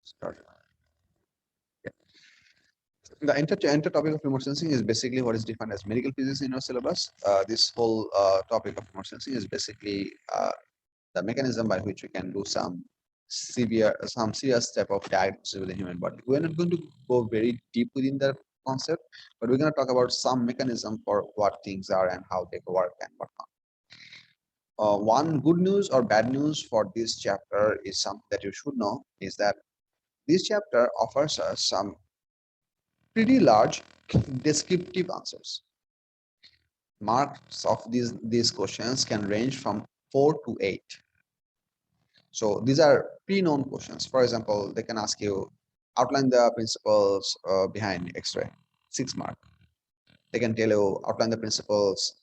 start. Yeah. The enter topic of remote sensing is basically what is defined as medical physics in our syllabus. This whole topic of remote sensing is basically the mechanism by which we can do some serious type of diagnosis with the human body. We're not going to go very deep within the concept, but we're going to talk about some mechanism for what things are and how they work and whatnot. One good news or bad news for this chapter is something that you should know is that this chapter offers us some pretty large descriptive answers. Marks of these questions can range from 4 to 8. So these are pre-known questions. For example, they can ask you outline the principles behind X-ray, 6 mark. They can tell you outline the principles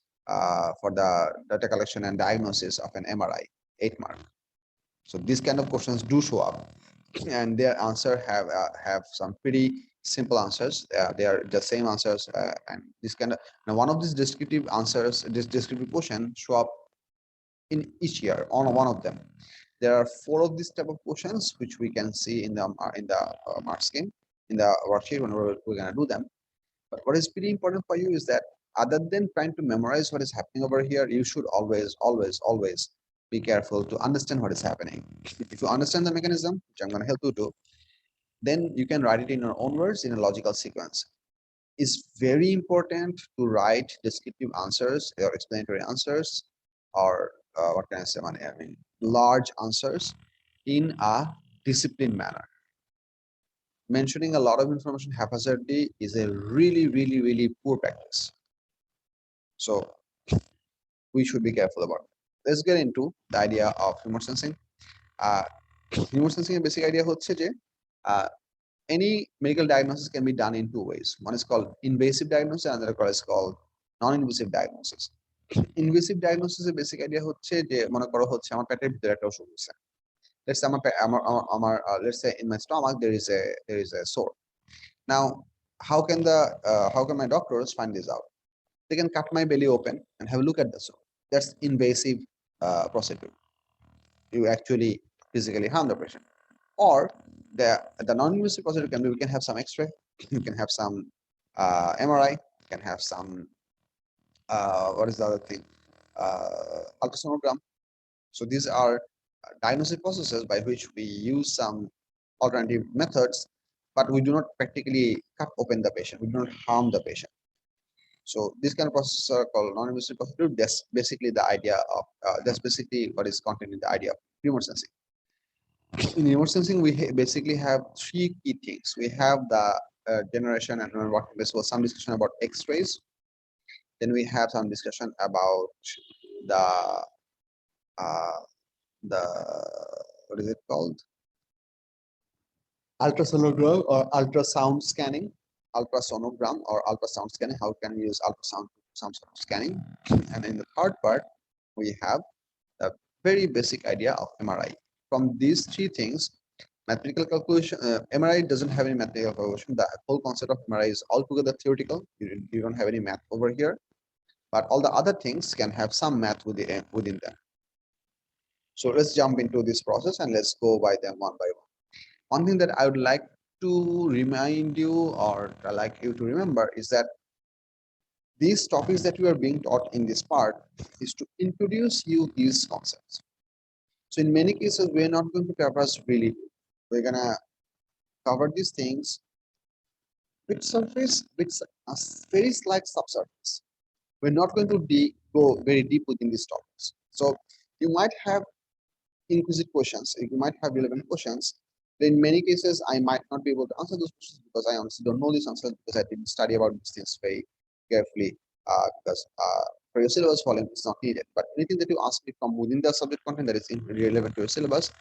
for the data collection and diagnosis of an MRI, 8 mark. So these kind of questions do show up, and their answer have some pretty simple answers. They are the same answers, and this kind of now one of these descriptive answers, this descriptive question show up in each year on one of them. There are 4 of these type of questions which we can see in the mark scheme in the worksheet when we're gonna do them. But what is pretty important for you is that other than trying to memorize what is happening over here, you should always be careful to understand what is happening. If you understand the mechanism, which I'm going to help you do, then you can write it in your own words in a logical sequence. It's very important to write descriptive answers or explanatory answers, or what can I say, I mean, large answers in a disciplined manner. Mentioning a lot of information haphazardly is a really poor practice. So we should be careful about it. Let's get into the idea of remote sensing. Remote sensing basic idea হচ্ছে যে any medical diagnosis can be done in 2 ways. One is called invasive diagnosis and another is called non-invasive diagnosis. Invasive diagnosis এর basic idea হচ্ছে যে মনে করো হচ্ছে আমার পেটের ভিতরে একটা অসুখ হচ্ছে। Let's say let's say in my stomach there is a sore. Now how can my doctors find this out? They can cut my belly open and have a look at the sore. That's invasive procedure. You actually physically harm the patient. Or the non-invasive procedure can be, we can have some X-ray, you can have some MRI, you can have some what is the other thing, ultrasonogram. So these are diagnostic processes by which we use some alternative methods, but we do not practically cut open the patient, we do not harm the patient. So this kind of processes are called non-invasive procedure. That's basically the idea of that's basically what is contained in the idea of remote sensing. In remote sensing, we basically have 3 key things. We have the generation, and what this was some discussion about X-rays. Then we have some discussion about the uh, the what is it called, ultrasonogram or ultrasound scanning, ultrasonogram or ultrasound scanning. How can we use ultrasound scanning? And in the third part, we have a very basic idea of MRI. From these 3 things, mathematical calculation, MRI doesn't have any mathematical calculation. The whole concept of MRI is altogether theoretical. You don't have any math over here, but all the other things can have some math within them. So let's jump into this process and let's go by them one by one. One thing that I would like to remind you, or I like you to remember, is that these topics that we are being taught in this part is to introduce you these concepts. So in many cases, we're not going to cover us really. We're gonna cover these things with surface, with a very slight subsurface. We're not going to go very deep within these topics. So you might have inquisitive questions. You might have relevant questions. In many cases, I might not be able to answer those questions because I honestly don't know these answers, because I didn't study about these things very carefully. Because for your syllabus volume, it's not needed. But anything that you ask me from within the subject content that is relevant to your syllabus,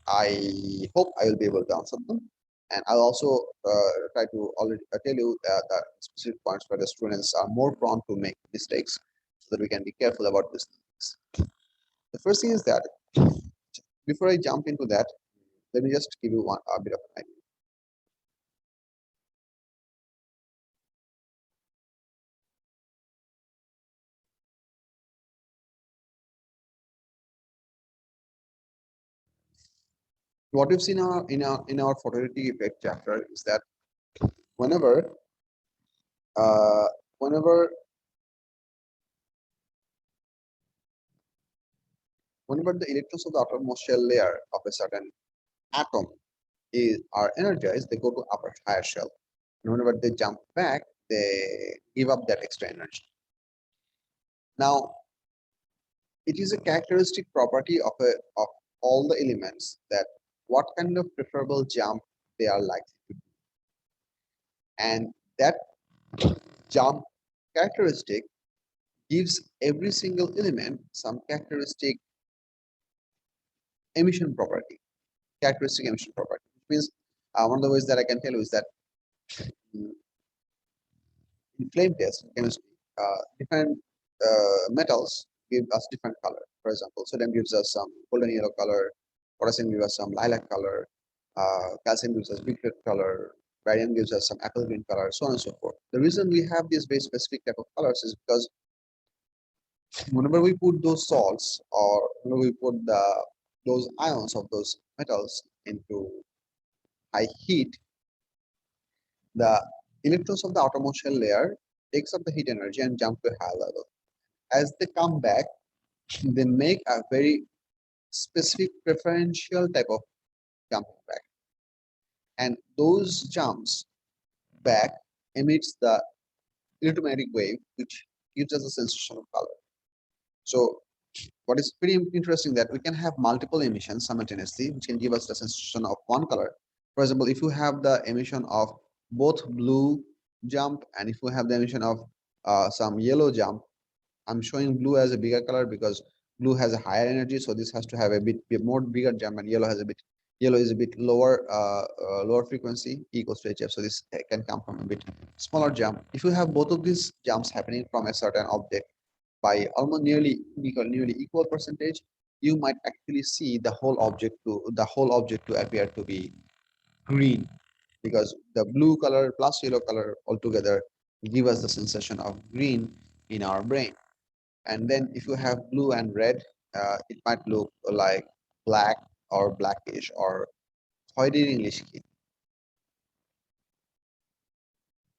I hope I will be able to answer them. And I'll also try to already tell you the specific points where the students are more prone to make mistakes, so that we can be careful about these things. The first thing is that before I jump into that, let me just give you a bit of an idea. what we've seen in our photoelectric effect chapter is that whenever uh, whenever whenever the electrons of the outermost shell layer of a certain atom are energized, they go to upper higher shell. And whenever they jump back, they give up that extra energy. Now, it is a characteristic property of all the elements that what kind of preferable jump they are likely to do. And that jump characteristic gives every single element some characteristic emission property, which means one of the ways that I can tell you is that mm, in flame test in chemistry, different metals give us different color. For example, sodium gives us some golden yellow color, potassium gives us some lilac color, calcium gives us beetroot color, barium gives us some apple green color, so on and so forth. The reason we have these very specific type of colors is because whenever we put those salts or whenever we put those ions of those metals into high heat, the electrons of the outermost shell layer takes up the heat energy and jump to a higher level. As they come back, they make a very specific preferential type of jump back. And those jumps back emits the electromagnetic wave, which gives us a sensation of color. So what is pretty interesting that we can have multiple emissions simultaneously, which can give us the sensation of one color. For example, if you have the emission of both blue jump and if you have the emission of some yellow jump, I'm showing blue as a bigger color because blue has a higher energy, so this has to have a bit more bigger jump, and yellow is a bit lower frequency, equals to HF. So this can come from a bit smaller jump. If you have both of these jumps happening from a certain object by almost nearly equal percentage, you might actually see the whole object to appear to be green, because the blue color plus yellow color altogether give us the sensation of green in our brain. And then if you have blue and red, it might look like black or blackish or খয়েরির English কি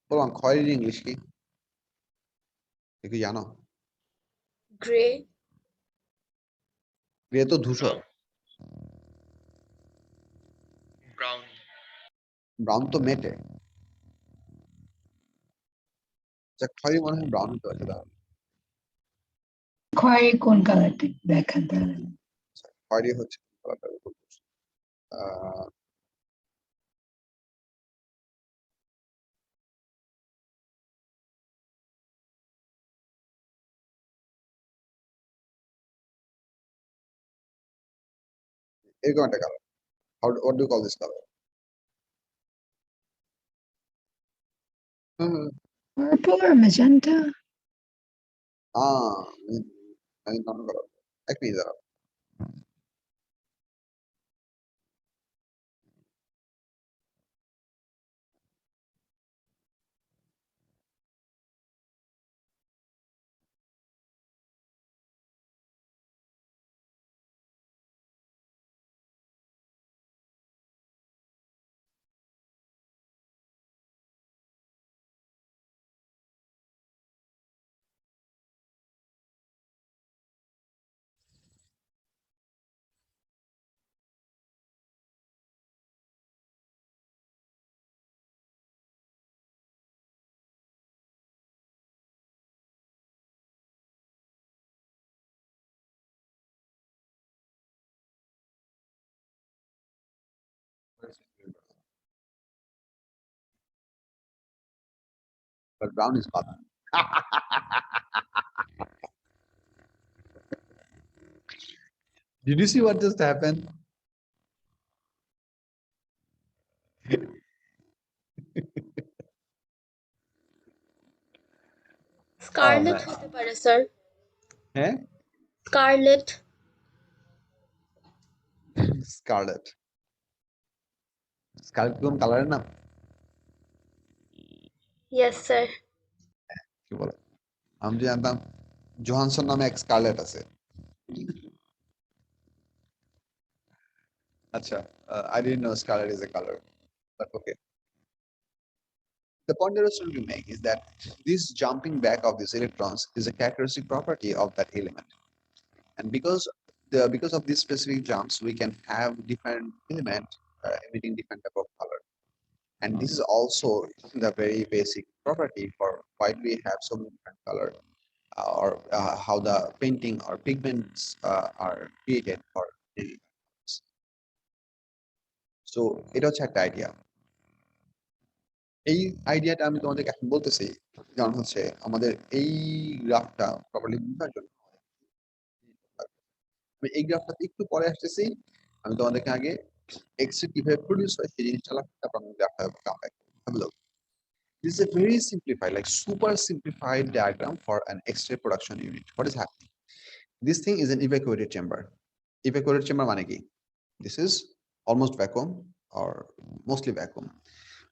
বললাম খয়েরির English কি কি জানো Gray. Grey তো ধূসর Brown. Brown তো মেটে খয়েরি মনে হয় ব্রাউন হতে পারে তাহলে খয়েরি কোন কালারটা দেখান তাহলে খয়েরি হচ্ছে আহ এরকম একটা colour what do you call this color purple or magenta আমি নাম করা এক মিনিট দাঁড়াও but brown is color did you see what just happened Scarlet man. হতে পারে স্যার হ্যাঁ Scarlet. স্কারলেট স্কারলেট কোন কালারের নাম Yes sir. কি বলে আমি যে জানতাম জোহানসন নামে এক স্কারলেট আছে Acha, I didn't know scarlet is a color, but okay. The point I was trying to make is that this jumping back of these electrons is a characteristic property of that element. And because of these specific jumps, we can have different element emitting different type of color. And this is also the very basic property for why we have so many different color or how the painting or pigments are created for the so এটা হচ্ছে একটা idea এই আইডিয়াটা আমি তোমাদেরকে এখন বলতেছি কারণ হচ্ছে আমাদের এই গ্রাফটা প্রপারলি বোঝার জন্য আমি এই গ্রাফটাতে একটু পরে আসতেছি আমি তোমাদেরকে আগে এক্স রে কিভাবে প্রডিউস হয় সেই জিনিসটা লাগবে তারপর আমি গ্রাফটা come back hello this is a very simplified like super simplified diagram for an X-ray production unit. What is happening? This thing is an evacuated chamber. Evacuated chamber মানে কি? This is almost vacuum or mostly vacuum.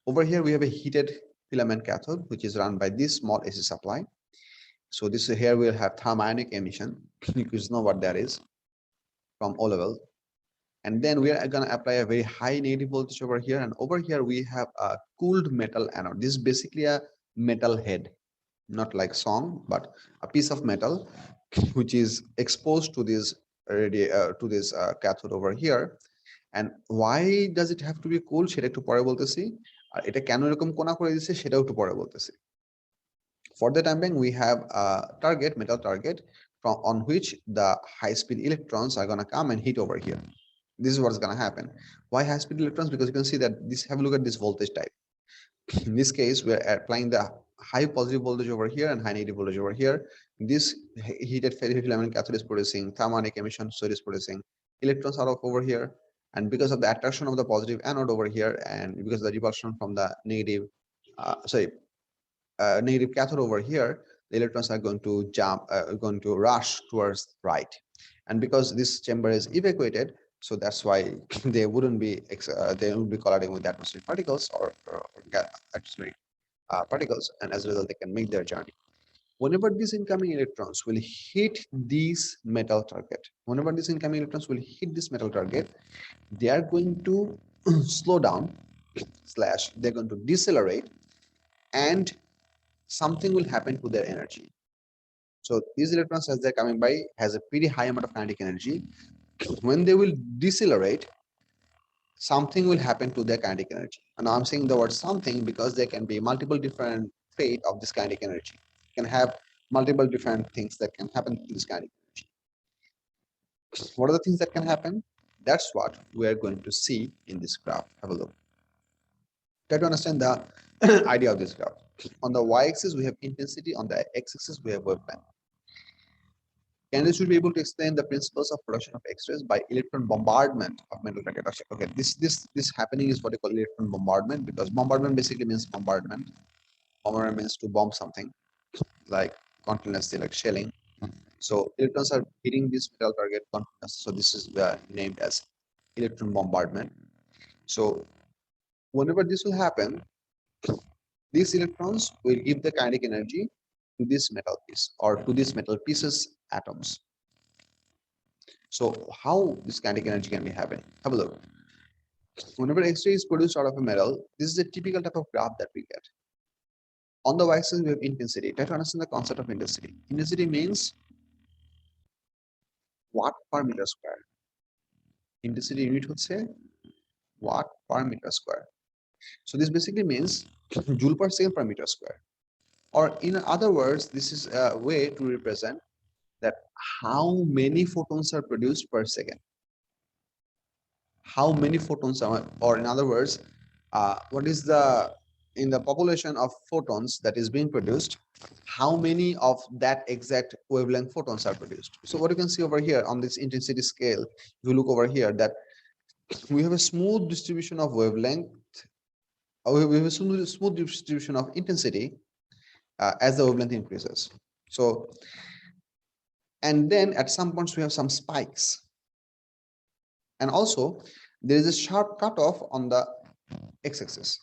Over here we have a heated filament cathode which is run by this small AC supply. So this here we'll have thermionic emission. You guys know what that is from O level. And then we are going to apply a very high negative voltage over here. And over here we have a cooled metal anode. This is basically a metal head, not like song, but a piece of metal which is exposed to this cathode over here. And why does it have to be cool? সেটা একটু পরে বলতেছি আর এটা কেন এরকম কোনা করে দিয়েছে সেটাও একটু পরে বলতেছি for the time being we have a target metal target from on which the high speed electrons are going to come and hit over here. This is what's going to happen. Why high speed electrons? Because you can see that this, have a look at this voltage type. In this case we are applying the high positive voltage over here and high negative voltage over here. This heated filament cathode is producing thermionic emission, so it is producing electrons out of over here. And because of the attraction of the positive anode over here and because of the repulsion from the negative negative cathode over here, the electrons are going to jump going to rush towards right. And because this chamber is evacuated, so that's why they wouldn't be they would be colliding with atmospheric particles or atmospheric particles, and as a result they can make their journey. Whenever these incoming electrons will hit this metal target, whenever these incoming electrons will hit this metal target, they are going to slow down slash they're going to decelerate, and something will happen to their energy. So these electrons as they're coming by has a pretty high amount of kinetic energy. When they will decelerate, something will happen to their kinetic energy. And I'm saying the word something because there can be multiple different fate of this kinetic energy. You can have multiple different things that can happen to this kinetic energy. What are the things that can happen? That's what we are going to see in this graph. Have a look. Try to understand the idea of this graph. On the y-axis we have intensity, on the x-axis we have wavelength. Candidates should be able to explain the principles of production of X-rays by electron bombardment of metal target. Okay, this happening is what they call electron bombardment, because bombardment basically means bombardment. Bombardment means to bomb something, like continuously, like shelling. So electrons are hitting this metal target continuously. So this is named as electron bombardment. So whenever this will happen, these electrons will give the kinetic energy to this metal piece or to this metal pieces atoms. So how this kinetic energy can be happening? Have a look. Whenever X-ray is produced out of a metal, this is a typical type of graph that we get. On the y-axis we have intensity. Try to understand the concept of intensity. Intensity means watt per meter square. Intensity unit would say watt per meter square. So this basically means joule per second per meter square. Or in other words, this is a way to represent that how many photons are produced per second. How many photons are, or in other words, what is the, in the population of photons that is being produced, how many of that exact wavelength photons are produced. So what you can see over here on this intensity scale, if you look over here, that we have a smooth distribution of wavelength, we have a smooth distribution of intensity as the wavelength increases. So, and then at some points we have some spikes. And also there is a sharp cutoff on the x-axis.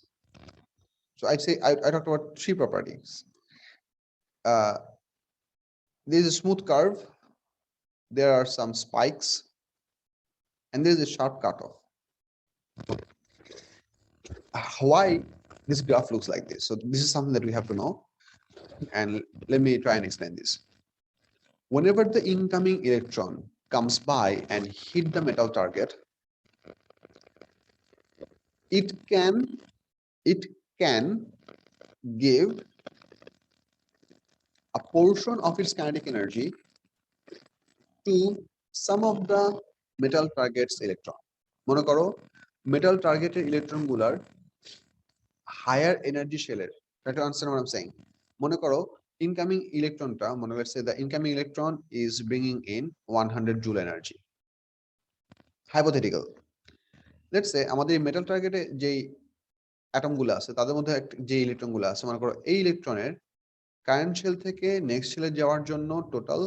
So I'd say I talked about three properties. There is a smooth curve, there are some spikes, and there is a sharp cutoff. Why this graph looks like this? So this is something that we have to know, and let me try and explain this. Whenever the incoming electron comes by and hit the metal target, it can give a portion of its kinetic energy to some of the metal target's electron. মনে করো metal targeted electron গুলার higher energy শেলের, try to understand what I'm saying. মনে করো incoming electronটা, let's say the incoming electron is bringing in 100 joule energy. Hypothetical. Let's say আমাদের metal target এ যেই atom গুলো আছে তাদের মধ্যে যে ইলেকট্রন গুলো আছে, মনে করো এই ইলেকট্রনের কারেন্ট শেল থেকে নেক্সট শেলে যাওয়ার জন্য টোটাল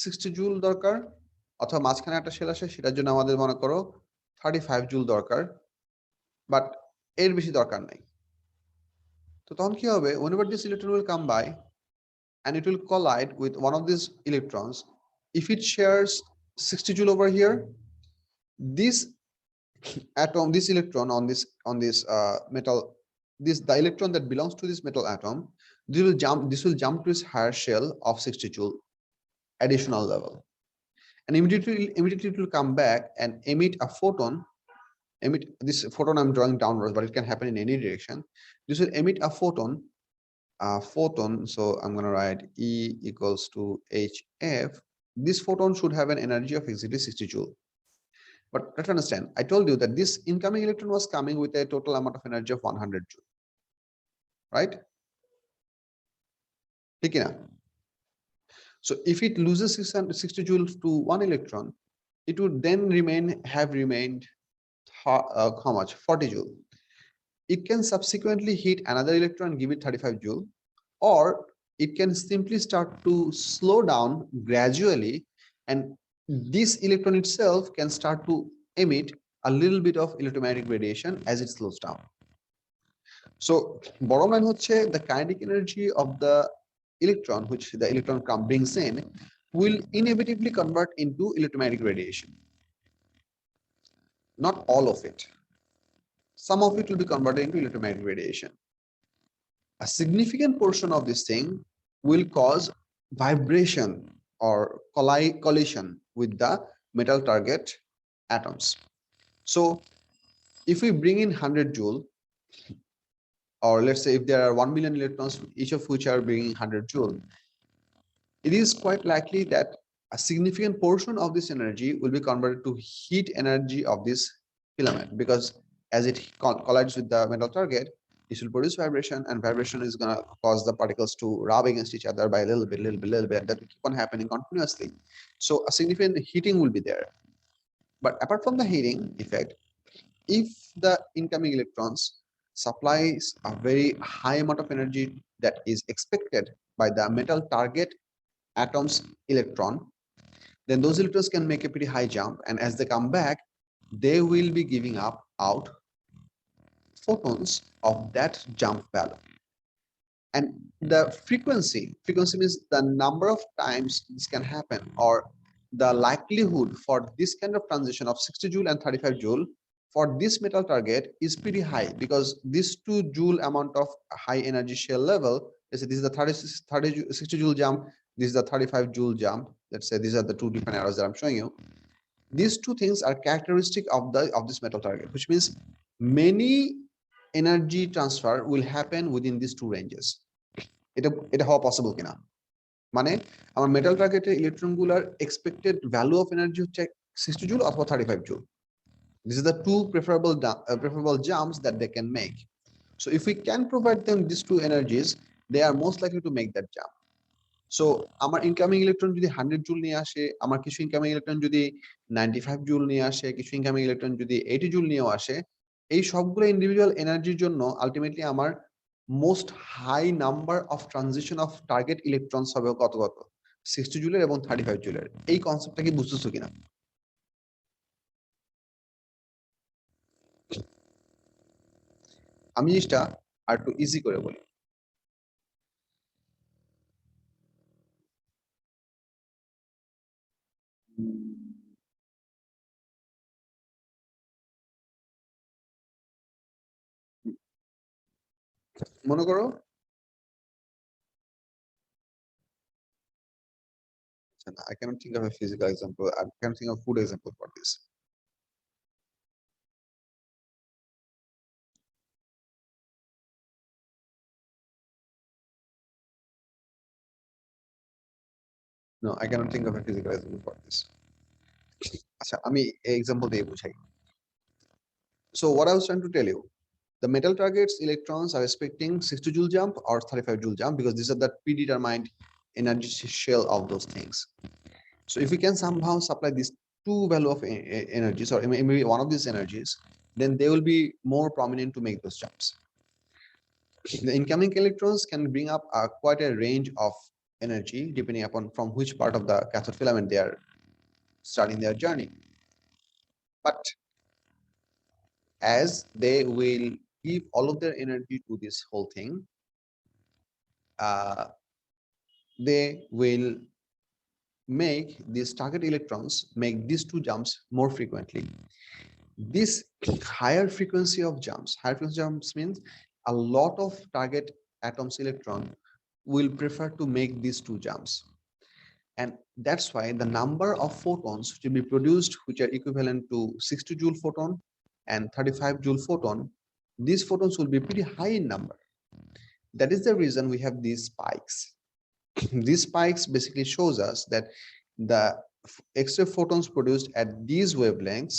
60 জুল দরকার, অথবা মাঝখানে একটা শেল আসে সেটার জন্য আমাদের মনে করো 35 জুল দরকার, বাট এর বেশি দরকার নাই। তো তখন কি হবে, whenever this electron will come by and it will collide with one of these electrons, if it shares 60 joule over here, this atom, this electron on this metal, the electron that belongs to this metal atom, this will jump to its higher shell of 60 joule additional level, and immediately it will come back and emit a photon. This photon I'm drawing downwards, but it can happen in any direction. This will emit a photon. So I'm going to write E equals to HF. This photon should have an energy of exactly 60 joule. But let's understand, I told you that this incoming electron was coming with a total amount of energy of 100 joule, right? So if it loses 660 joules to one electron, it would then have remained how much? 40 joule. It can subsequently hit another electron and give it 35 joule, or it can simply start to slow down gradually, and this electron itself can start to emit a little bit of electromagnetic radiation as it slows down. So bottom line হচ্ছে, the kinetic energy of the electron which the electron brings in will inevitably convert into electromagnetic radiation. Not all of it. Some of it will be converted into electromagnetic radiation. A significant portion of this thing will cause vibration or collision with the metal target atoms. So if we bring in 100 joule, or let's say if there are 1 million electrons, each of which are bringing 100 joule, it is quite likely that a significant portion of this energy will be converted to heat energy of this filament, because as it collides with the metal target, it will produce vibration, and vibration is going to cause the particles to rub against each other by a little bit, and that will keep on happening continuously. So a significant heating will be there. But apart from the heating effect, if the incoming electrons supplies a very high amount of energy that is expected by the metal target atom's electron, then those electrons can make a pretty high jump, and as they come back, they will be giving out photons of that jump value. And the frequency means the number of times this can happen, or the likelihood for this kind of transition of 60 joule and 35 joule for this metal target is pretty high, because this 2 joule amount of high energy shell level, let's say this is the 60 joule jump, this is the 35 joule jump, let's say these are the two different arrows that I'm showing you. These two things are characteristic of this metal target, which means many energy transfer will happen within these two ranges. এটা হওয়া possible কিনা, মানে আমার metal টার্গেটের electron গুলার expected value of energy হচ্ছে 60 joule অথবা 35 joule. These are the two preferable jumps that they can make. So if we can provide them these two energies, they are most likely to make that jump. So আমার incoming electron যদি 100 joule নিয়ে আসে, আমার কিছু incoming electron যদি 95 joule নিয়ে আসে, কিছু ইনকামিং ইলেকট্রন যদি 80 জুল নিয়েও আসে, এই সবগুলো ইন্ডিভিজুয়াল এনার্জির জন্য আলটিমেটলি আমার most high number of transition of target electrons হবে কত 60 জুলের এবং 35 জুলের। এই কনসেপ্টটা কি বুঝতেছো কিনা? আমি জিনিসটা আর একটু ইজি করে বলি। মনে করো I cannot think of a physical example. I can think of food example for this. No, I cannot think of a physical example for this. আচ্ছা আমি এক্সাম্পল দিয়ে বুঝাই So what I was trying to tell you, the metal targets electrons are expecting 60 joule jump or 35 joule jump because these are the predetermined energy shell of those things. So if we can somehow supply these two value of energies or maybe one of these energies, then they will be more prominent to make those jumps. The incoming electrons can bring up quite a range of energy depending upon from which part of the cathode filament they are starting their journey. But as they will give all of their energy to this whole thing, they will make these target electrons make these two jumps more frequently. This higher frequency of jumps means a lot of target atoms electron will prefer to make these two jumps. And that's why the number of photons to be produced, which are equivalent to 60 joule photon and 35 joule photon, these photons will be pretty high in number. That is the reason we have these spikes. These spikes basically shows us that the X-ray photons produced at these wavelengths,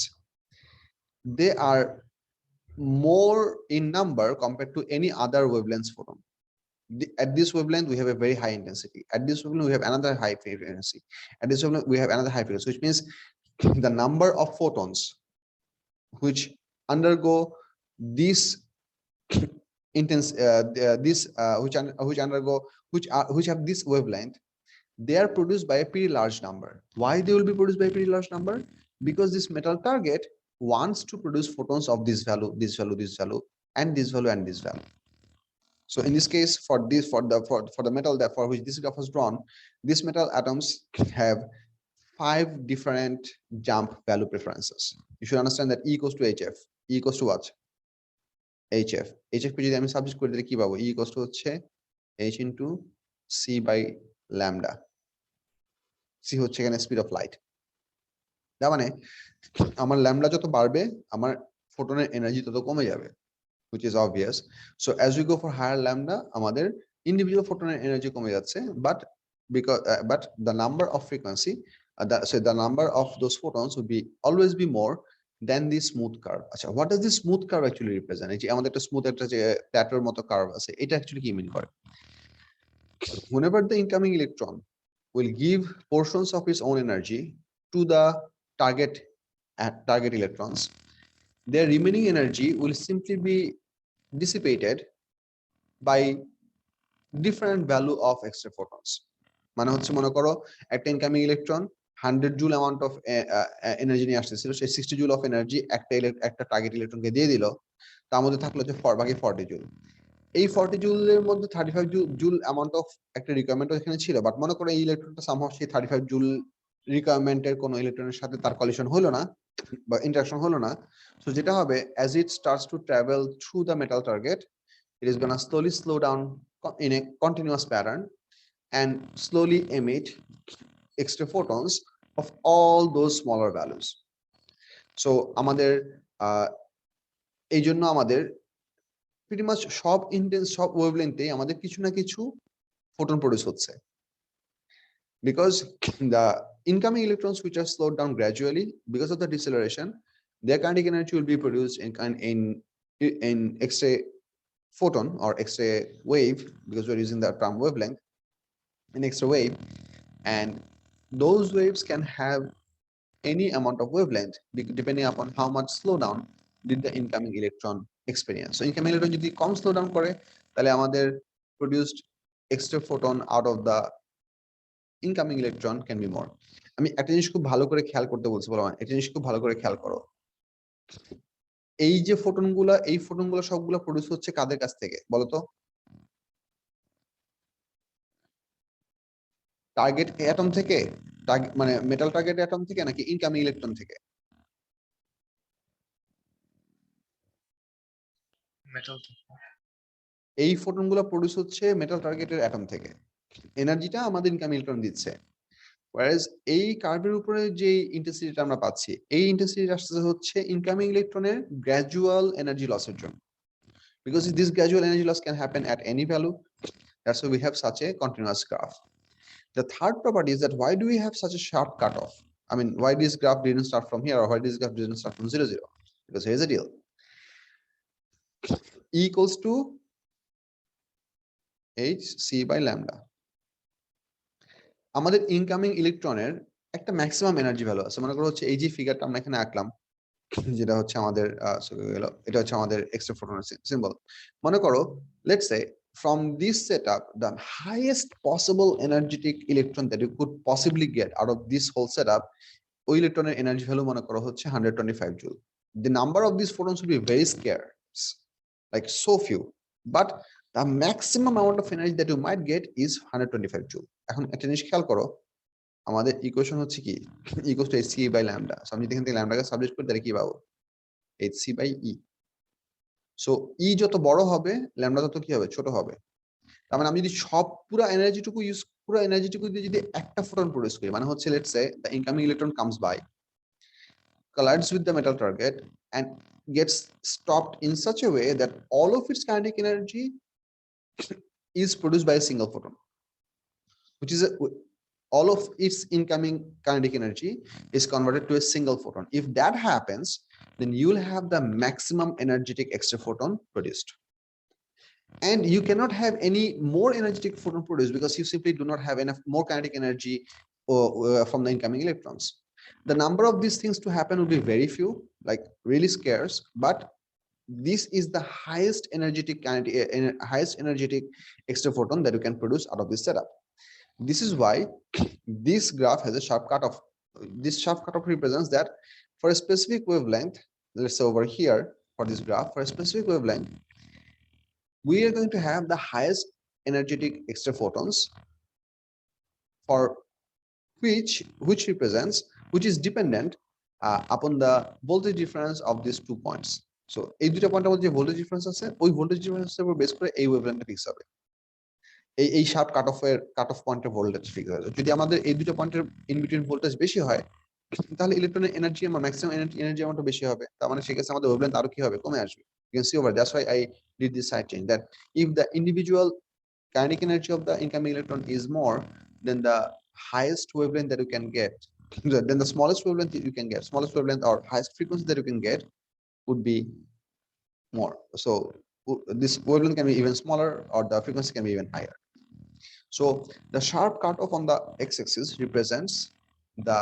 they are more in number compared to any other wavelengths photon. At this wavelength, we have a very high intensity. At this wavelength, we have another high frequency. At this wavelength, we have another high frequency, which means the number of photons which undergo this intense, which have this wavelength, they are produced by a pretty large number. Why they will be produced by a pretty large number? Because this metal target wants to produce photons of this value, this value, this value, and this value, and this value. So in this case, for the metal that for which this graph was drawn, these metal atoms have 5 different jump value preferences. You should understand that E equals to HF. E equals to what? HF. HF কে যদি আমি subject করে দিলে কি পাবো? E equals to হচ্ছে H into C by lambda. C হচ্ছে এখানে speed of light. তার মানে আমার ল্যামডা যত বাড়বে আমার ফোটনের এনার্জি তত কমে যাবে, which is obvious. So as we go for higher lambda, আমাদের individual photon energy কমে যাচ্ছে, but the number of frequency, the number of those photons would be always be more than the smooth curve. আচ্ছা, what does this smooth curve actually represent? এই যে আমাদের একটা smooth একটা যে প্যাটার মতো কার্ভ আছে, এটা অ্যাকচুয়ালি কি মিন করে? Whenever the incoming electron will give portions of its own energy to the target electrons, their remaining energy will simply be dissipated by different value of extra photons. মানে হচ্ছে মনে করো একটা incoming electron 100 joule amount of energy নিয়ে আসতেছিল, সেই 60 joule of energy একটা target ইলেকট্রনকে দিয়ে দিল, তার মধ্যে থাকলো যে বাকি 40 জুল। এই 40 জুলের মধ্যে 35 জুল অ্যামাউন্ট অফ একটা রিকোয়ারমেন্ট এখানে ছিল, বাট মনে করো এই ইলেকট্রনটা সামহাউ সেই 35 জুল রিকোয়ারমেন্টের কোনো ইলেকট্রনের সাথে তার কলিশন হলো না বা ইন্টারঅ্যাকশন হলো না। সো যেটা হবে, as it starts to travel through the metal target, it is going to slowly slow down in a continuous pattern and slowly emit extra photons of all those smaller values. So আমাদের এই জন্য আমাদের pretty much সব intense সব ওয়েভলেন্থে আমাদের কিছু না কিছু ফোটন প্রডিউস হচ্ছে, because the incoming electrons which are slowed down gradually because of the deceleration, their kinetic energy will be produced in X-ray photon or X-ray wave, because we're using the term wavelength, in X-ray wave, and those waves can have any amount of wavelength depending upon how much slowdown did the incoming electron experience. So incoming electron যদি কম slow down করে, তাহলে আমাদের produced extra photon out of the incoming electron can be more. আমি একটা জিনিস খুব ভালো করে খেয়াল করতে বলছি, বলো একটা জিনিস খুব ভালো করে খেয়াল করো। এই যে ফোটনগুলো, এই ফোটনগুলো সবগুলো প্রডিউস হচ্ছে কাদের কাছ থেকে বলো তো? টার্গেট অ্যাটম থেকে, মানে মেটাল টার্গেট অ্যাটম থেকে, নাকি ইনকামিং ইলেকট্রন থেকে? metal. এই ফোটনগুলো প্রডিউস হচ্ছে মেটাল টার্গেটের অ্যাটম থেকে, এনার্জিটা আমাদের ইনকামিং ইলেকট্রন দিচ্ছে। whereas এই কার্ভের উপরে যে ইন্টেন্সিটিটা আমরা পাচ্ছি, এই ইন্টেন্সিটি আসছে হচ্ছে ইনকামিং ইলেকট্রনের গ্র্যাজুয়াল এনার্জি লসের জন্য, because this gradual energy loss can happen at any value. That's why we have such a continuous graph. The third property is that why do we have such a sharp cutoff? I mean, why this graph didn't start from here, or why this graph didn't start from 0, 0? Because here's the deal. E equals to hc by lambda. আমাদের incoming ইলেকট্রনের একটা maximum energy value আছে। মনে করো হচ্ছে এই যে ফিগারটা আমরা এখানে আঁকলাম, যেটা হচ্ছে আমাদের এটা হচ্ছে আমাদের এক্সট্রা ফোটনের সিম্বল। মনে করো let's say from this setup, the highest possible energetic electron that you could possibly get out of this whole setup, ওই ইলেকট্রনের এনার্জি ভ্যালু মনে করো হচ্ছে 125 joule. The number of these photons will be very scarce, like so few, but the maximum amount of energy that you might get is 125 joule. এখন একটা জিনিস খেয়াল করো, আমাদের ইকুয়েশন হচ্ছে কি, equal to hc by lambda. So আমি এখান থেকে ল্যামডাকে সাবজেক্ট করি, তাহলে কি পাবো, hc বাই e। সো ই যত বড় হবে ল্যামডা তত কি হবে, ছোট হবে। তার মানে আমি যদি সব পুরো এনার্জিটুকু দিয়ে যদি একটা ফোটন প্রডিউস করি, মানে হচ্ছে let's say the incoming electron comes by, collides with the metal target and gets stopped in such a way that all of its kinetic energy is produced by a single photon, which is all of its incoming kinetic energy is converted to a single photon. If that happens, then you will have the maximum energetic extra photon produced. And you cannot have any more energetic photon produced because you simply do not have enough more kinetic energy from the incoming electrons. The number of these things to happen will be very few, like really scarce, but this is the highest energetic extra photon that you can produce out of this setup. This is why this graph has a sharp cutoff. This sharp cutoff represents that for a specific wavelength, let's say over here for this graph, for a specific wavelength, we are going to have the highest energetic extra photons, for which is dependent upon the voltage difference of these 2 points. So এই দুটো পয়েন্টের মধ্যে যে voltage difference আছে, ওই voltage ডিফারেন্সের উপর base করে এই ওয়েভলেন্থটা ফিক্স হবে। এই শার্প কাট অফ পয়েন্টের ভোল্টেজ ফিক্স হবে। যদি আমাদের এই দুটো পয়েন্টের ইন বিটুইন ভোল্টেজ বেশি হয়, তাহলে ইলেকট্রনের এনার্জি আমার ম্যাক্সিমাম এনার্জি অ্যামাউন্টটা বেশি হবে। তার মানে সেক্ষেত্রে আমাদের ওয়েভলেন্থ আরো কি হবে, কমে আসবে। You can see over, that's why I did this side change, that if the individual kinetic energy of the incoming electron is more, then the highest wavelength that you can get, then the smallest wavelength you can get, smallest wavelength or highest frequency that you can get would be more. So this wavelength can be even smaller or the frequency can be even higher. So the sharp cutoff on the x-axis represents the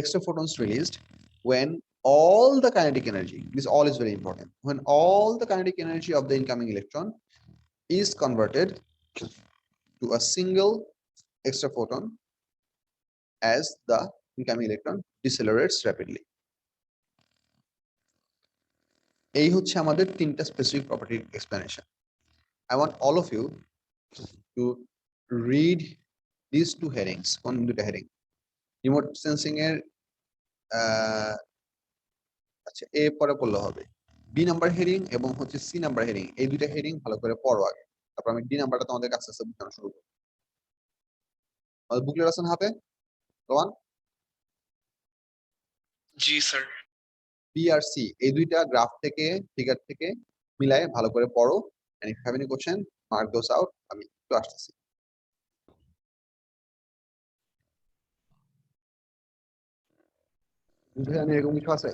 extra photons released when all the kinetic energy, this all is very important, when all the kinetic energy of the incoming electron is converted to a single extra photon as the incoming electron decelerates rapidly. এই হচ্ছে আমাদের তিনটা specific প্রপার্টির explanation. I want all of you to read these two headings. কোন দুটো heading, remote sensing এর আচ্ছা এ পরে পড়লে হবে, বি নাম্বার হেডিং এবং হচ্ছে সি নাম্বার হেডিং, এই দুইটা হেডিং ভালো করে পড়ো আগে, তারপর আমি ডি নাম্বারটা তোমাদের কাছে বোঝানো শুরু করব। বুকলেট আছেন হাতে, রোমান? জি স্যার। বি আর সি এই দুইটা গ্রাফ থেকে ফিগার থেকে মিলায়ে ভালো করে পড়ো, and if you have any question mark those out, আমি একটু আসতেছি। বুঝে আমি এরকম কিছু আছে?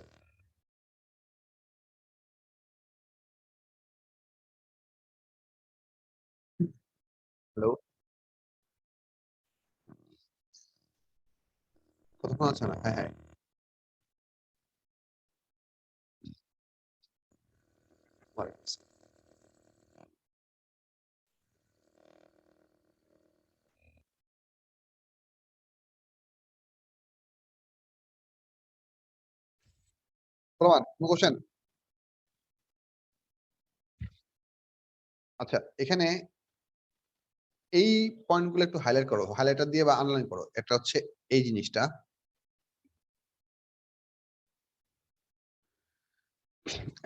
হ্যালো, কতক্ষণ আছে না? হ্যাঁ হ্যাঁ, রোমান কোনো কোশ্চেন? আচ্ছা এখানে এই পয়েন্টগুলো একটু হাইলাইট করো, হাইলাইটার দিয়ে বা আন্ডারলাইন করো। একটা হচ্ছে এই জিনিসটা,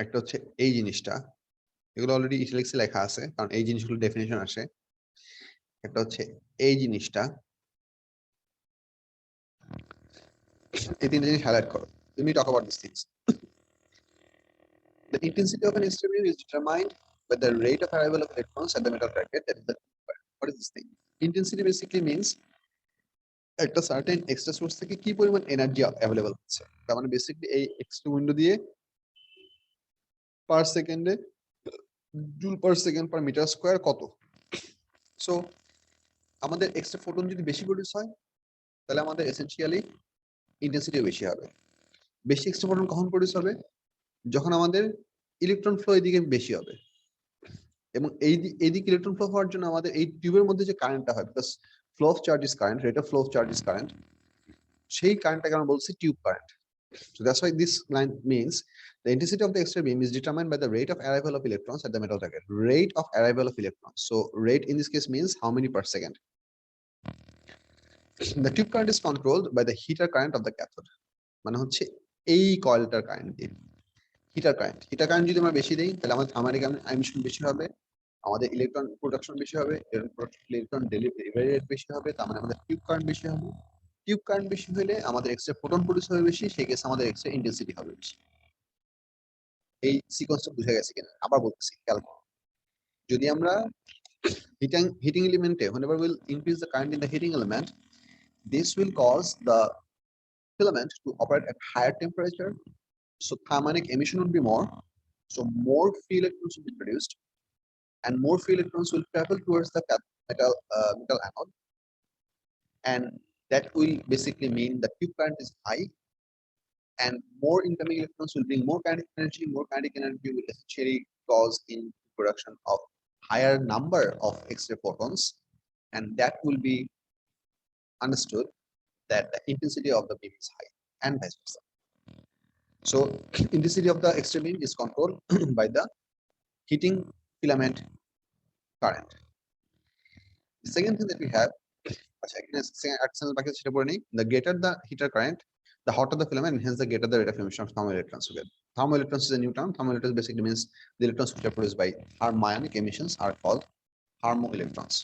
একটা হচ্ছে এই জিনিসটা, এগুলো অলরেডি ইটালিক্সে লেখা আছে, কারণ এই জিনিসগুলো ডেফিনেশন আসে। একটা হচ্ছে এই জিনিসটা, এই তিনটা জিনিস হাইলাইট করো। Let me talk about these things. The intensity of an extra beam is determined by the rate of arrival of electrons at the metal bracket. That is the, what is this thing? Intensity basically means একটা certain extra source থেকে কি পরিমাণ energy available হচ্ছে। তার মানে basically এই extra window দিয়ে per সেকেন্ডে joule per second per metre square কত। সো আমাদের এক্সট্রা ফোটন যদি বেশি প্রডিউস হয় তাহলে আমাদের এসেনশিয়ালি ইন্টেন্সিটিও বেশি হবে। বেশি এক্সট্রা ফোটন কখন প্রডিউস হবে? যখন আমাদের ইলেকট্রন ফ্লো এদিকে বেশি হবে, এবং এইদিকে ইলেকট্রন ফ্লো হওয়ার জন্য আমাদের এই টিউবের মধ্যে যে কারেন্টটা হয়, because flow of charge is current, rate of flow of charge is current, সেই কারেন্টটাকে আমরা বলছি tube current. So that's why this line means the intensity of the extra beam is determined by the rate of arrival of electrons at the metal bracket. Rate of arrival of electrons. So rate in this case means how many per second. The tube current is controlled by the heater current of the cathode. মানে হচ্ছে এই কয়েলটার current দিয়ে heater current যদি আমরা বেশি দেই তাহলে আমাদের থার্মালিক এমিশন বেশি হবে, আমাদের ইলেকট্রন প্রোডাকশন বেশি হবে, ইলেকট্রন ডেলিভারি রেট বেশি হবে, তার মানে আমাদের টিউব কারেন্ট বেশি হবে। টিউব কারেন্ট বেশি হলে আমাদের এক্সট্রা ফোটন প্রডিউস হবে বেশি, সেই কেসে আমাদের এক্সট্রা ইন্টেন্সিটি হবে বেশি। এই সিকোয়েন্সটা বুঝা গেছে কিনা আবার বলতেছি, খেয়াল করো। যদি আমরা heating এলিমেন্টে whenever we'll increase the current in the heating element, this will cause the filament to operate at higher temperature, so thermionic emission would be more, so more free electrons will be produced, and more free electrons will travel towards the metal anode, and that will basically mean the tube current is high, and more incoming electrons will bring more kinetic energy. More kinetic energy will essentially cause in production of higher number of X-ray photons, and that will be understood that the intensity of the beam is high, and vice versa. So intensity of the X-ray beam is controlled by the heating filament current. The second thing that we have, the greater the heater current, the hotter the filament, and hence the greater the rate of emission of thermal electrons. Thermal electrons is a new term. Thermal electrons basically means the electrons which are produced by harmonic emissions are called thermoelectrons.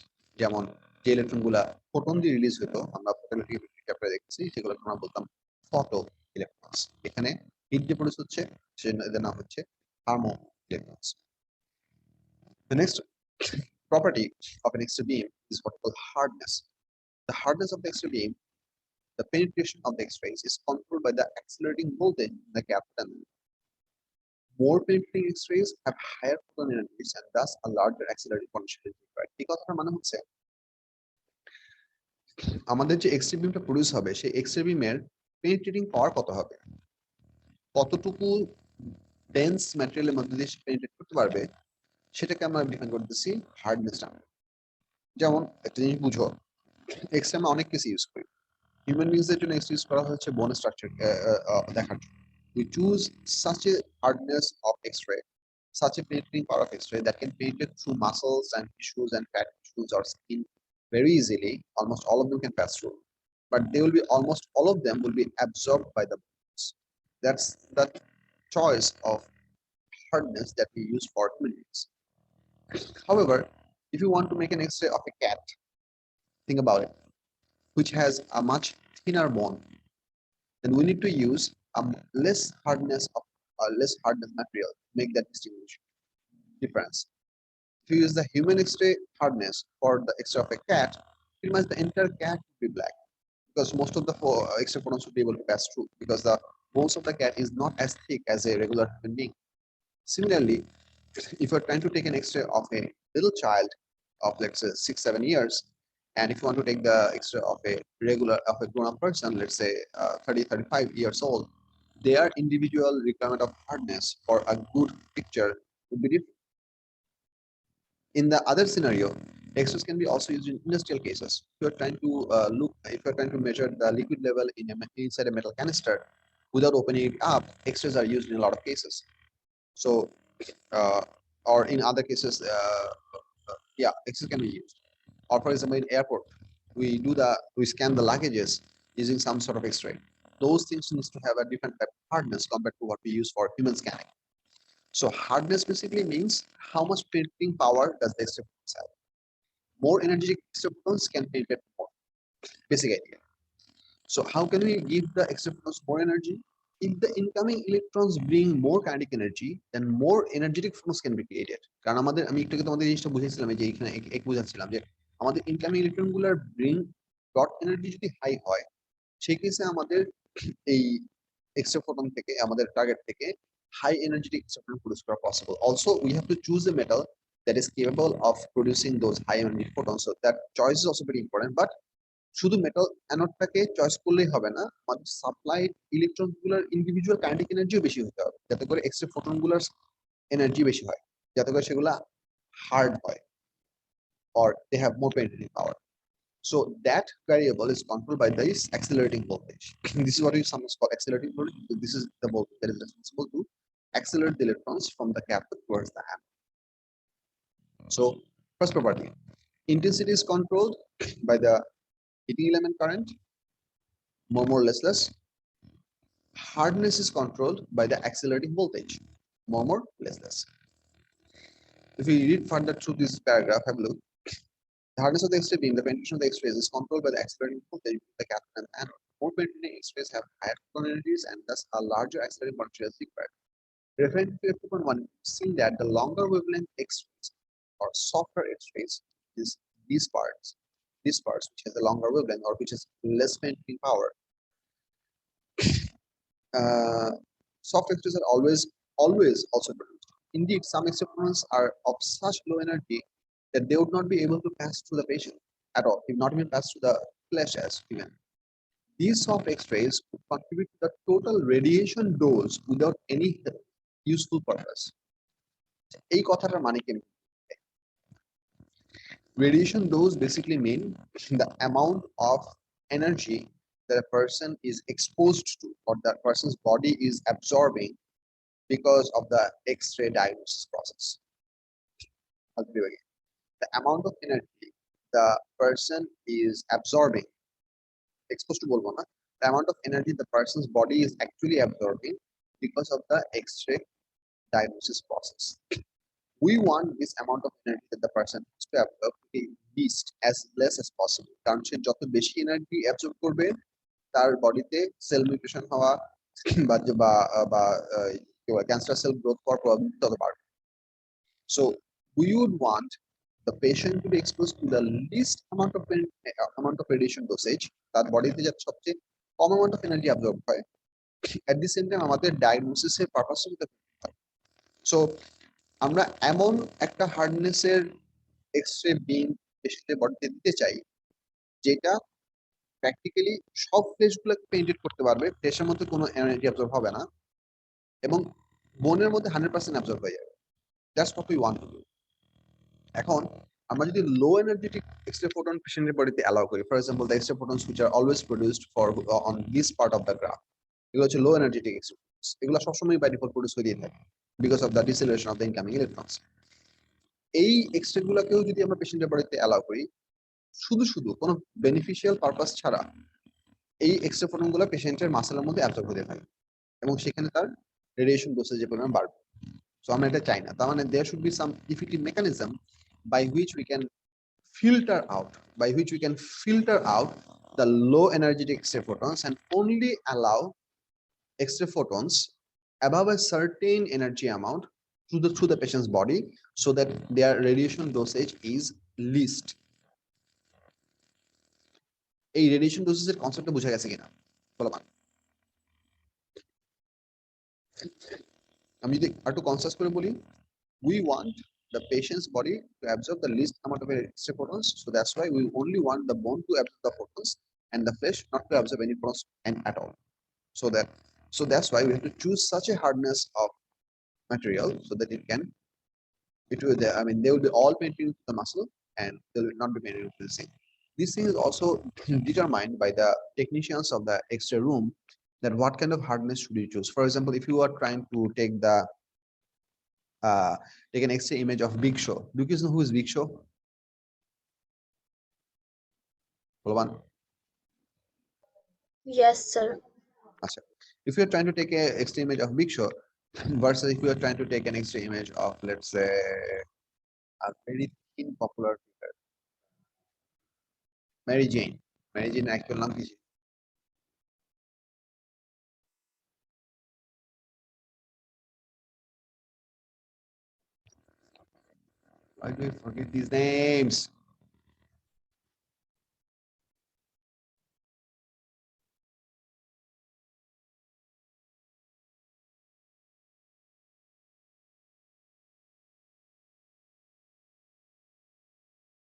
যেমন যে electron গুলা photon দিয়ে release হতো, আমরা photography চ্যাপ্টারে দেখছি, সেগুলো আমরা বলতাম ফটো ইলেকট্রনস। এখানে হিট যে প্রডিউস হচ্ছে সেটার নাম হচ্ছে thermo electrons. The next property of an X-ray beam is what we call hardness. The hardness of the X-ray beam, the penetration of the X-rays, is controlled by the accelerating voltage in the cathode anode. More penetrating X-rays have higher photon energies and thus a larger accelerating potential is required. এই কথাটার মানে হচ্ছে আমাদের যে X ray বিমটা produce হবে সেই X ray বিমের penetrating পাওয়ার কত হবে, কতটুকু ডেন্স ম্যাটেরিয়ালের মধ্যে দিয়ে পেনিট্রেট করতে পারবে, সেটাকে আমরা ডিফাইন করতেছি হার্ডনেস নামে। যেমন একটা জিনিস বুঝো, এক্স রে আমরা অনেক কিছু ইউজ করি। হিউম্যান বিংস এর জন্য এক্স ইউজ করা হচ্ছে বোন স্ট্রাকচার দেখার জন্য। We choose such a hardness of X-ray, such a penetrating power of X-ray that can penetrate through muscles and tissues and fat tissues or skin very easily. Almost all of them can pass through, but they will be almost all of them will be absorbed by the bones. That's the choice of hardness that we use for human beings. However, if you want to make an X-ray of a cat, think about it, which has a much thinner bone, then we need to use a less hardness material to make that distinguishing difference. If you use the human X-ray hardness for the X-ray of a cat, pretty much the entire cat will be black, because most of the X-ray photons will be able to pass through, because the bones of the cat is not as thick as a regular human being. Similarly, if you're trying to take an X-ray of a little child of, let's say, 6-7 years, and if you want to take the X-ray of a grown-up person, let's say 30-35 years old, their individual requirement of hardness for a good picture would be different. In the other scenario, X-rays can be also used in industrial cases. If you're trying to measure the liquid level inside a metal canister without opening it up, X-rays are used in a lot of cases. So, or in other cases, X-rays can be used. Or for example, in airport, we scan the luggages using some sort of X-ray. Those things need to have a different type of hardness compared to what we use for human scanning. So hardness basically means how much printing power does the extra photons have. More energetic extra photons can penetrate more. Basic idea. So how can we give the extra photons more energy? If the incoming electrons bring more kinetic energy, then more energetic photons can be created. কারণ আমাদের আমি একটু তোমাদের জিনিসটা বুঝেছিলাম যে এখানে এক বুঝাচ্ছিলাম যে আমাদের ইনকামিং ইলেকট্রনগুলোর ব্রিং ডট এনার্জি যদি হাই হয় সেই কেসে আমাদের এই এক্সট্রা ফোটন থেকে আমাদের টার্গেট থেকে high energetic extra photon produce করা possible. Also, we have to choose a metal that is capable of producing those high energy photons. So that choice is also very important. But শুধু metal অ্যানোডটাকে choice করলেই হবে না, আমাদের supply electron গুলার individual kinetic এনার্জিও বেশি হতে হবে, যাতে করে এক্সট্রা ফোটন গুলার এনার্জি বেশি হয়, যাতে করে সেগুলা হার্ড হয় or they have more penetrating power. So that variable is controlled by this accelerating voltage. This is what we sometimes call accelerating voltage. So this is the voltage that is responsible to accelerate the electrons from the cathode towards the anode. So first property, intensity is controlled by the heating element current, more less. Hardness is controlled by the accelerating voltage, more less. If we read further through this paragraph, have a look. The hardness of the X-ray beam, the penetration of the X-rays is controlled by the accelerating voltage between the cathode and the anode. More penetrating X-rays have higher photon energies and thus a larger accelerating potential is required. Referring to F2.1, seen that the longer wavelength X-rays or softer X-rays is these parts which has a longer wavelength or which has less penetrating power. Soft X-rays are always also produced. Indeed, some X-ray photons are of such low energy that they would not be able to pass through the patient at all, if not even pass through the flesh as even. These soft X-rays would contribute to the total radiation dose without any useful purpose. এই কথাটার মানে কি? Radiation dose basically mean the amount of energy that a person is exposed to or that person's body is absorbing because of the X-ray diagnosis process. I'll do it again. The amount of energy the person is absorbing, exposed to bolbo na, the amount of energy the person's body is actually absorbing because of the X-ray diagnosis process. We want this amount of energy that the person has to absorb to be least as less as possible. কারণ সে যত বেশি energy absorb করবে তার বডিতে sell mutation হওয়া বা cancer cell growth হওয়ার probability তত বাড়বে। So we would want the patient to be exposed to the least amount of radiation dosage, তার বডিতে যাতে সবচেয়ে কম amount of energy absorb হয়, at the same time আমাদের ডায়াগনোসিসের পারপাস হয়। So আমরা এমন একটা হার্ডনেসের এক্সরে বিম পেশেন্টের বডিতে দিতে চাই যেটা প্র্যাকটিক্যালি সব ফ্লেশগুলোকে পেনিট্রেট করতে পারবে, ফ্লেশের মধ্যে কোনো এনার্জি অ্যাবজর্ব হবে না এবং বোনের মধ্যে 100% অ্যাবজর্ব হয়ে যাবে। That's what we want to do. এখন আমরা যদি লো এনার্জেটিক এক্সরে ফোটন পেশেন্টের বডিতে অ্যালাউ করি, for example the x ray photons which are always produced for on this part of the graph, এগুলো হচ্ছে লো এনার্জেটিক এক্সরে ফোটনস, এগুলো সবসময় বাই ডিফল্ট প্রডিউস হয়ে থাকে because of the deceleration of the incoming electrons. এই x-ray গুলোকেও যদি আমরা পেশেন্টের বডিতে অ্যালাউ করি শুধু কোনো বেনিফিশিয়াল পারপাস ছাড়া, এই এক্সরে ফোটন গুলো পেশেন্টের মাসেলের মধ্যে অ্যাবজর্ব হতে থাকে এবং সেখানে তার রেডিয়েশন ডোসেজের পরিমাণ বাড়বে। সো আমরা এটা চাই না। তার মানে there should be some effective mechanism by which we can filter out the low energetic X-ray photons and only allow X-ray photons above a certain energy amount through the patient's body so that their radiation dosage is least. এই radiation ডোসেজের কনসেপ্টটা বোঝা গেছে কিনা বলো? আমি যদি একটু conscious করে বলি, we want the patient's body to absorb the least amount of X-ray photons, so that's why we only want the bone to absorb the photons and the flesh not to absorb any photons at all. So that's why we have to choose such a hardness of material so that they will be all penetrating to the muscle and they will not be penetrating to the skin. This thing is also determined by the technicians of the X-ray room, that what kind of hardness should you choose. For example, if you are trying to take an X-ray image of Big Show. Do you guys know who is Big Show? Balaban? Yes, sir. If you're trying to take a X-ray image of Big Show, versus if we are trying to take an X-ray image of, let's say, a very thin popular figure, Mary Jane. Mary Jane actual নাম কি ছিল? Why do I forget these names?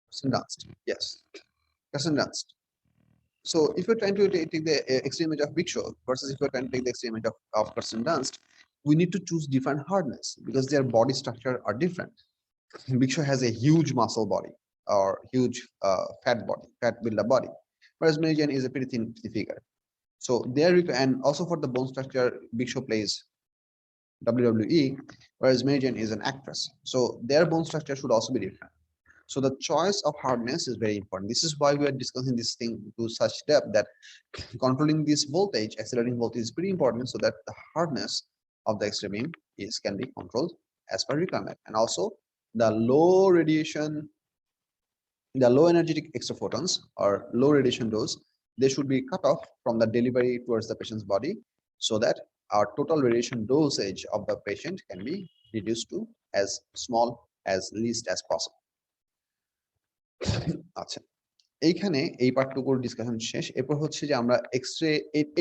Kirsten Dunst. Yes, Kirsten Dunst. So if you're trying to take the X-ray image of Big Show versus if you're trying to take the X-ray image of Kirsten Dunst, we need to choose different hardness because their body structure are different. Big Show has a huge muscle body or huge fat body, fat build-up body, whereas Mary Jane is a pretty thin figure. So there, and also for the bone structure, Big Show plays WWE, whereas Mary Jane is an actress. So their bone structure should also be different. So the choice of hardness is very important. This is why we are discussing this thing to such depth that controlling this voltage, accelerating voltage is pretty important so that the hardness of the X-ray beam can be controlled as per requirement. And also the low radiation, the low energetic extra photons or low radiation dose, they should be cut off from the delivery towards the patient's body so that our total radiation dosage of the patient can be reduced to as small as least as possible. আচ্ছা, এইখানে এই পার্টটুকুর discussion শেষ। এরপর হচ্ছে যে আমরা x-ray,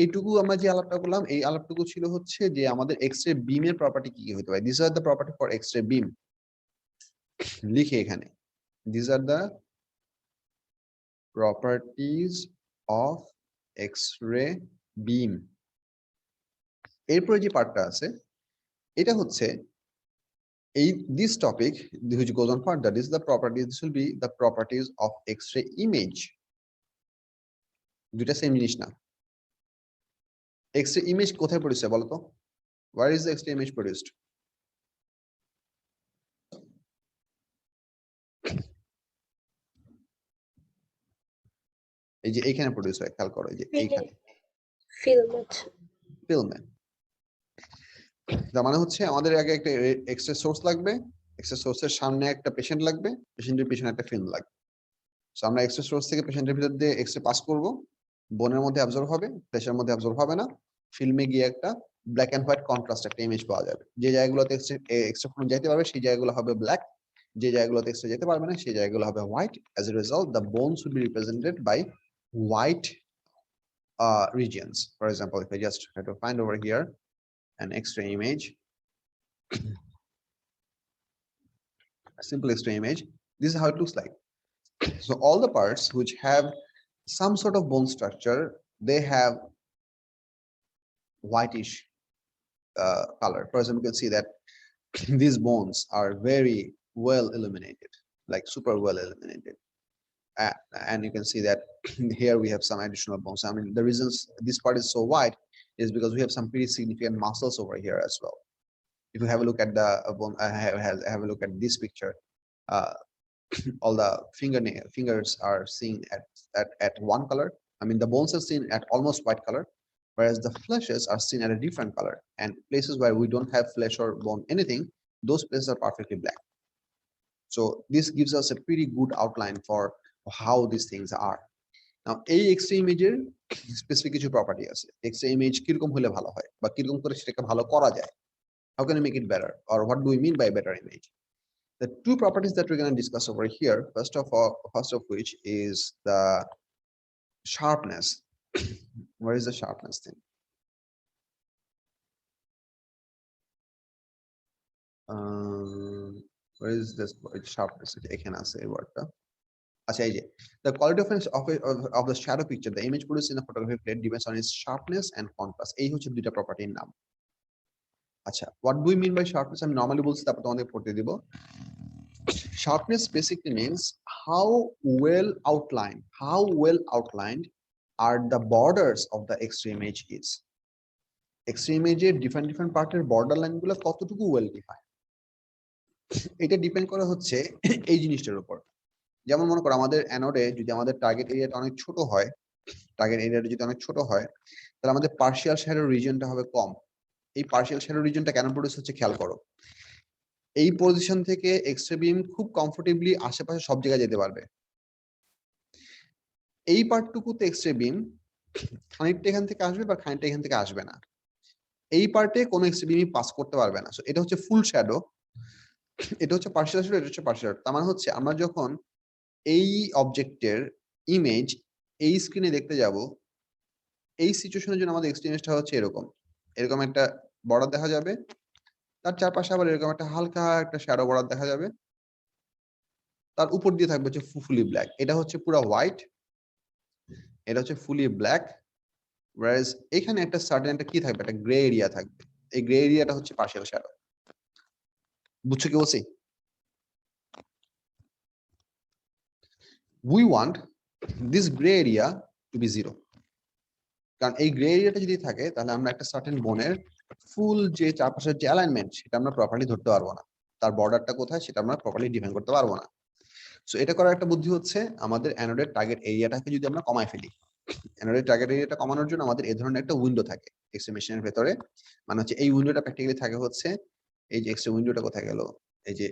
এইটুকু আমরা যে আলাপটা করলাম, এই আলাপটুকু ছিল হচ্ছে যে আমাদের এক্সরে বিমের প্রপার্টি কি কি হতে পারে। This are the property for x-ray beam, লিখে এখানে this are the properties of x-ray beam. এরপরে যে পার্টটা আছে এটা হচ্ছে this topic which goes on further. This is the properties, this will be the properties of X-ray image. দুইটা same জিনিস না। X-ray image কোথায় প্রডিউস হয় বলো তো? Where is the X-ray image produced? এই যে এইখানে প্রডিউস হয়, খেয়াল করো, এই যে এইখানে ফিল্মে। তার মানে হচ্ছে আমাদের আগে একটা এক্সরে সোর্স লাগবে, এক্সরে সোর্সের সামনে একটা পেশেন্ট লাগবে, পেশেন্টের পিছনে একটা ফিল্ম লাগবে। সো আমরা এক্সরে সোর্স থেকে পেশেন্টের ভিতর দিয়ে এক্সরে পাস করব, বোনের মধ্যে অ্যাবজর্ব হবে, ফ্লেশের মধ্যে অ্যাবজর্ব হবে না, ফিল্মে গিয়ে একটা ব্ল্যাক এন্ড হোয়াইট কন্ট্রাস্ট একটা ইমেজ পাওয়া যাবে। যে জায়গাগুলোতে এক্সরে ফোটন যেতে পারবে সেই জায়গাগুলো হবে ব্ল্যাক, যে জায়গাগুলোতে এক্সরে যেতে পারবে না সেই জায়গাগুলো হবে white. As a result the bones will be represented by white regions. For example, if I just try to find over here an X-ray image, a simple X-ray image, this is how it looks like. So all the parts which have some sort of bone structure, they have whitish color. For example, you can see that these bones are very well illuminated, like super well illuminated. And you can see that here we have some additional bones. I mean, the reasons this part is so white is because we have some pretty significant muscles over here as well. If you have a look at the bone, have a look at this picture, all the fingers are seen at one color. I mean, the bones are seen at almost white color, whereas the fleshes are seen at a different color. And places where we don't have flesh or bone anything, those places are perfectly black. So this gives us a pretty good outline for how these things are. Now, এই X-ray ইমেজের specific কিছু property আছে। X-ray image কিরকম হলে ভালো হয় বা কিরকম করে সেটাকে ভালো করা যায়। How can we make it better, or what do we mean by better image? The two properties that we're going to discuss over here, first of which is the sharpness. Where is the sharpness thing? Where is this sharpness? এখানে আছে এই ওয়ার্ডটা। আচ্ছা, এই যে the quality of the shadow picture, the image produced in the photography plate depends on its sharpness and contrast. এই হচ্ছে দুইটা প্রপার্টির নাম। আচ্ছা, what do we mean by sharpness? আমি নরমালি বলছি, তারপর তোমাদের পড়তে দিব। Sharpness basically means how well outlined are the borders of the X-ray image is. X-ray image এর different পার্টের বর্ডার লাইন গুলো কতটুকু ওয়েল ডিফাইন্ড, এটা ডিপেন্ড করে হচ্ছে এই জিনিসটার উপর। যেমন মনে করো আমাদের অ্যানোডে যদি আমাদের টার্গেট এরিয়াটা অনেক ছোট হয়, তাহলে আমাদের পার্শিয়াল শ্যাডো রিজিয়নটা হবে কম। এই পার্শিয়াল শ্যাডো রিজনটা কেন প্রডিউস হচ্ছে খেয়াল করো। এই পজিশন থেকে এক্স রে বিম খুব কমফোর্টেবলি আশেপাশে সব জায়গায় যেতে পারবে। এই পার্টটুকুতে এক্স রে বিম খানিকটা এখান থেকে আসবে বা খানিকটা এখান থেকে আসবে না। এই পার্টে কোনো এক্স রে বিমই পাস করতে পারবে না। সো এটা হচ্ছে ফুল শ্যাডো, এটা হচ্ছে পার্শিয়াল শ্যাডো, এটা হচ্ছে পার্শিয়াল। তার মানে হচ্ছে আমরা যখন এই অবজেক্টের ইমেজ এই স্ক্রিনে দেখতে যাব, এই সিচুয়েশনের জন্য আমাদের এক্সপিরিয়েন্সটা হচ্ছে এরকম, এরকম একটা বর্ডার দেখা যাবে, তার চারপাশে আবার এরকম একটা হালকা একটা শ্যাডো বর্ডার দেখা যাবে, তার উপর দিয়ে থাকবে হচ্ছে ফুলি ব্ল্যাক। এটা হচ্ছে পুরো হোয়াইট, এটা হচ্ছে ফুলি ব্ল্যাক। whereas এখানে একটা সার্টেন একটা কি থাকবে, একটা গ্রে এরিয়া থাকবে। এই গ্রে এরিয়াটা হচ্ছে পার্শিয়াল শ্যাডো। বুঝছো কি বলছি? we want this gray area to be zero, কারণ এই গ্রে এরিয়াটা যদি থাকে তাহলে আমরা একটা সার্টেন বোনের ফুল যে চারপাশের যে অ্যালাইনমেন্ট সেটা আমরা প্রপারলি ধরতে পারবো না, তার বর্ডারটা কোথায় সেটা আমরা প্রপারলি ডিফাইন করতে পারবো না। সো এটা করার একটা বুদ্ধি হচ্ছে আমাদের অ্যানোডের টার্গেট এরিয়াটাকে যদি আমরা কমায় ফেলি, অ্যানোডের টার্গেট এরিয়াটা কমানোর জন্য আমাদের এই ধরনের একটা উইন্ডো থাকে এক্সরে মেশিনের ভেতরে। মানে হচ্ছে এই উইন্ডোটা প্র্যাকটিক্যালি থাকে হচ্ছে এই যে এক্সরে উইন্ডোটা কোথায় গেল, এই যে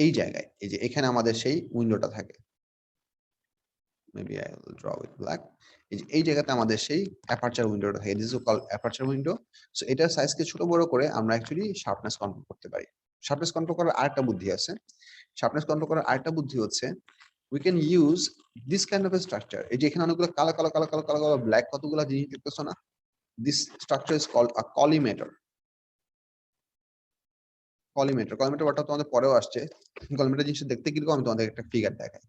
এই জায়গায়, এই যে এখানে আমাদের সেই উইন্ডোটা থাকে। Maybe I will draw with black. এই জায়গাতে আমাদের সেই অ্যাপারচার উইন্ডোটা থাকে, this is called aperture window. So এটার সাইজকে ছোট বড় করে আমরা অ্যাকচুয়ালি শার্পনেস কন্ট্রোল করতে পারি। শার্পনেস কন্ট্রোল করার আরেকটা বুদ্ধি আছে, শার্পনেস কন্ট্রোল করার আরেকটা বুদ্ধি হচ্ছে we can use this kind of a structure. এই যে এখানে অনেকগুলো কালো কালো কালো কালো কালো কালো ব্ল্যাক কতগুলো জিনিস দেখতেছো না, this structure is called a collimator. কলিমেটর, কলিমেটর ওয়ার্ডটা তোমাদের পরেও আসছে। কলিমেটর জিনিসটা দেখতে কিরকম আমি তোমাদের একটা ফিগার দেখাই।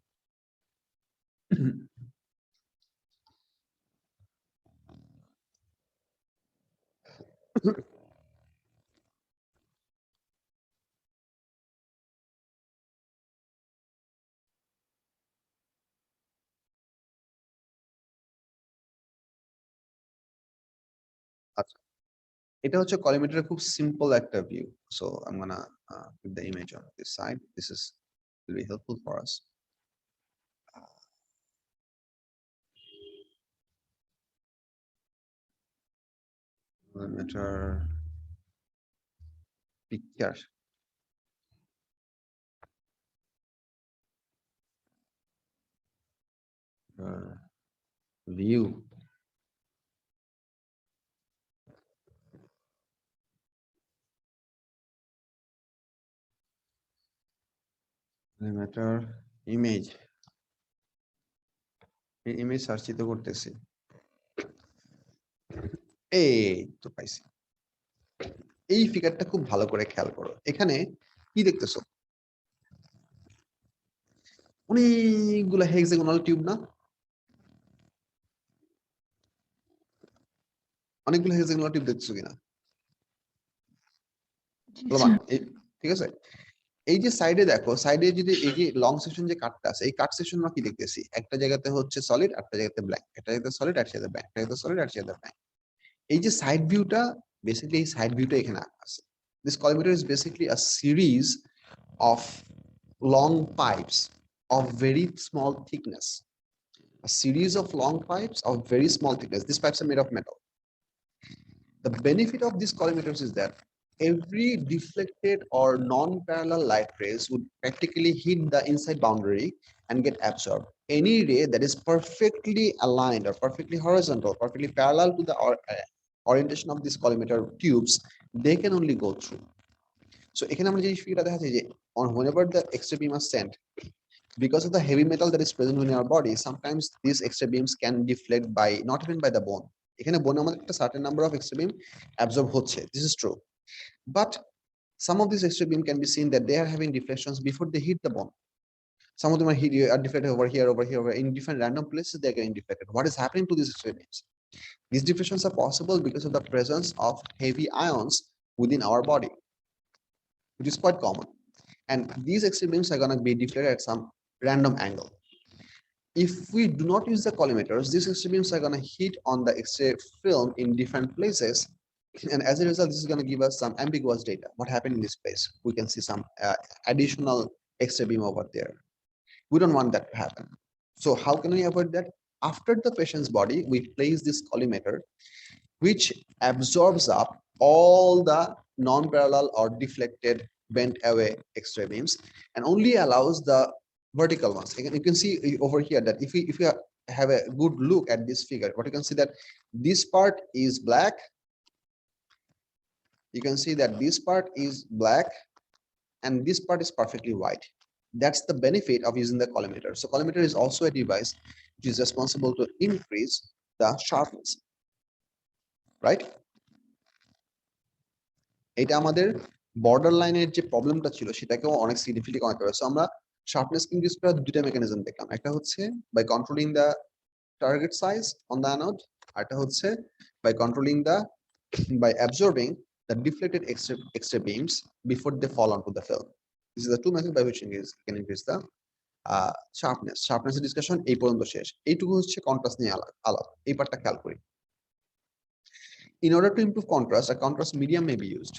আচ্ছা, এটা হচ্ছে কলিমেটরের খুব সিম্পল একটা view. So I am gonna put the image on this side. This is will be helpful for us. Collimator picture. View. Collimator image. এই ইমেজ সার্চিত করতেছি, এই তো পাইছি। এই ফিগারটা খুব ভালো করে খেয়াল করো, এখানে কি দেখতেছো, অনেকগুলো হেক্সাগোনাল টিউব না, অনেকগুলো হেক্সাগোনাল টিউব দেখছো কিনা? ঠিক আছে, এই যে সাইডে দেখো, সাইডে যদি এই যে লং সেকশন যে কাটটা আছে, এই কাট সেকশন আমরা কি দেখতেছি, একটা জায়গাতে হচ্ছে সলিড, একটা জায়গাতে ব্ল্যাক, একটা জায়গাতে সলিড, একটা জায়গাতে ব্ল্যাক, একটা জায়গাতে সলিড, একটা জায়গাতে ব্ল্যাক। এই যে সাইড ভিউটা, বেসিক্যালি এই সাইড ভিউটা এখানে আছে। This collimator is basically a series of long pipes of very small thickness, a series of long pipes of very small thickness. These pipes are made of metal. The benefit of these collimators is that every deflected or non-parallel light rays would practically hit the inside boundary and get absorbed. Any ray that is perfectly aligned or perfectly horizontal, perfectly parallel to the orientation of these collimator tubes, they can only go through. So এখানে আমরা যে ফিগারটা দেখা যায় যে whenever the X-ray beam is sent, because of the heavy metal that is present in our body, sometimes these X-ray beams can deflect by not even by the bone. এখানে bone আমাদের একটা certain number of X-ray beam absorb হচ্ছে, this is true, but some of these X-ray beam can be seen that they are having deflections before they hit the bone. Some of them are deflected over here, in different random places. They are getting deflected. What is happening to these X-ray beams? These deflections are possible because of the presence of heavy ions within our body, which is quite common. And these X-ray beams are going to be deflected at some random angle. If we do not use the collimators, these X-ray beams are going to hit on the X-ray film in different places. And as a result, this is going to give us some ambiguous data. What happened in this place? We can see some additional X-ray beam over there. We don't want that to happen. So how can we avoid that? After the patient's body, we place this collimator, which absorbs up all the non-parallel or deflected bent away X-ray beams and only allows the vertical ones. Again, you can see over here that if we have a good look at this figure, what you can see that this part is black. You can see that this part is black and this part is perfectly white. That's the benefit of using the collimator. So collimator is also a device which is responsible to increase the sharpness, right? এটা আমাদের border লাইনের যে প্রবলেমটা ছিল সেটাকেও অনেক significantly কমাতে পারে। সো আমরা শার্পনেস ইনক্রিজ করার দুটো মেকানিজম দেখলাম, একটা হচ্ছে by controlling the target size on the anode, আরটা হচ্ছে by controlling the by absorbing the deflected X-ray beams before they fall onto the film. This is the two methods by which you can increase the sharpness. Sharpness discussion এই পর্যন্ত শেষ। এইটুকু হচ্ছে contrast নিয়ে আলাপ, এই পার্টটা খেয়াল করি। In order to improve contrast, a contrast medium may be used.